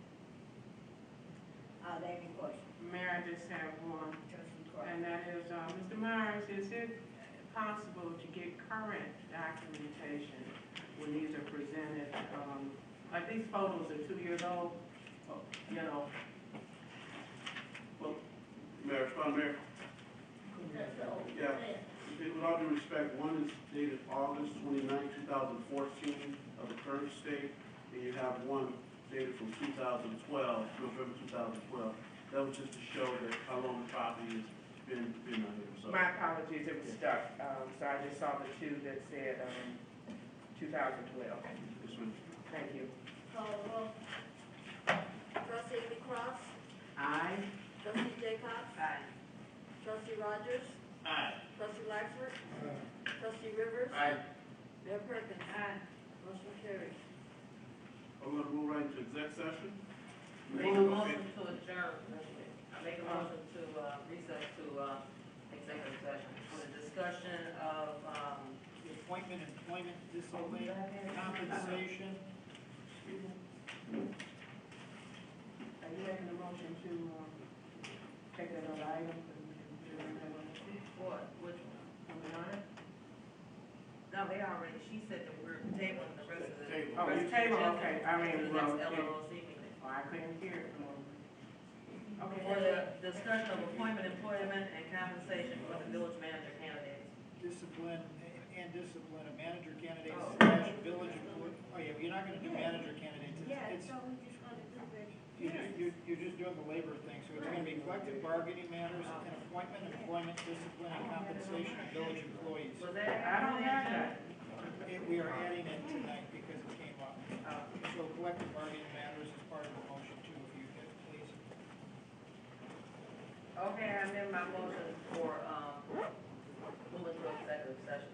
Are there any questions?
Mayor, I just have one,
Trustee Cross.
and that is, Mr. Myers, is it possible to get current documentation when these are presented? Like these photos are 2 years old, you know.
Well, Mayor, Mayor.
That's the old.
Yeah. With all due respect, one is dated August 29, 2014 of the current state, and you have one dated from 2012, November 2012. That was just to show that how long the property has been on here. So.
My apologies, it was stuck, so I just saw the two that said, 2012.
This one.
Thank you.
Call the roll. Trustee LaCrosse,
Aye.
trustee Jaycox,
Aye.
trustee Rogers,
Aye.
trustee Lightfoot, trustee Rivers,
Aye.
Mayor Perkins.
Aye.
Motion carries.
I'm going to move right into exec session.
Make a motion to adjourn, I make a motion to, recess to, executive session for the discussion of,
The appointment, employment, discipline, compensation.
Are you making a motion to, take that other item?
what, which one?
Number 9?
No, they already, she said that we're tabling the rest of the.
Table.
Oh, you table, okay, I
To
mean,
the
well,
next
okay.
LLOC meeting.
Oh, I couldn't hear it. Okay.
For the discussion of appointment, employment, and compensation for the village manager candidates.
Discipline and discipline of manager candidates
Oh.
slash village employee. Oh, yeah, you're not gonna do manager candidates.
Yeah,
It's,
so we just gonna do that.
you're just doing the labor thing, so it's gonna be collective bargaining matters and appointment, employment, discipline, and compensation of village employees.
Was that?
I don't have that.
We are adding it tonight because it came up. So collective bargaining matters is part of the motion too, if you could, please.
Okay, I amend my motion for, moving to executive session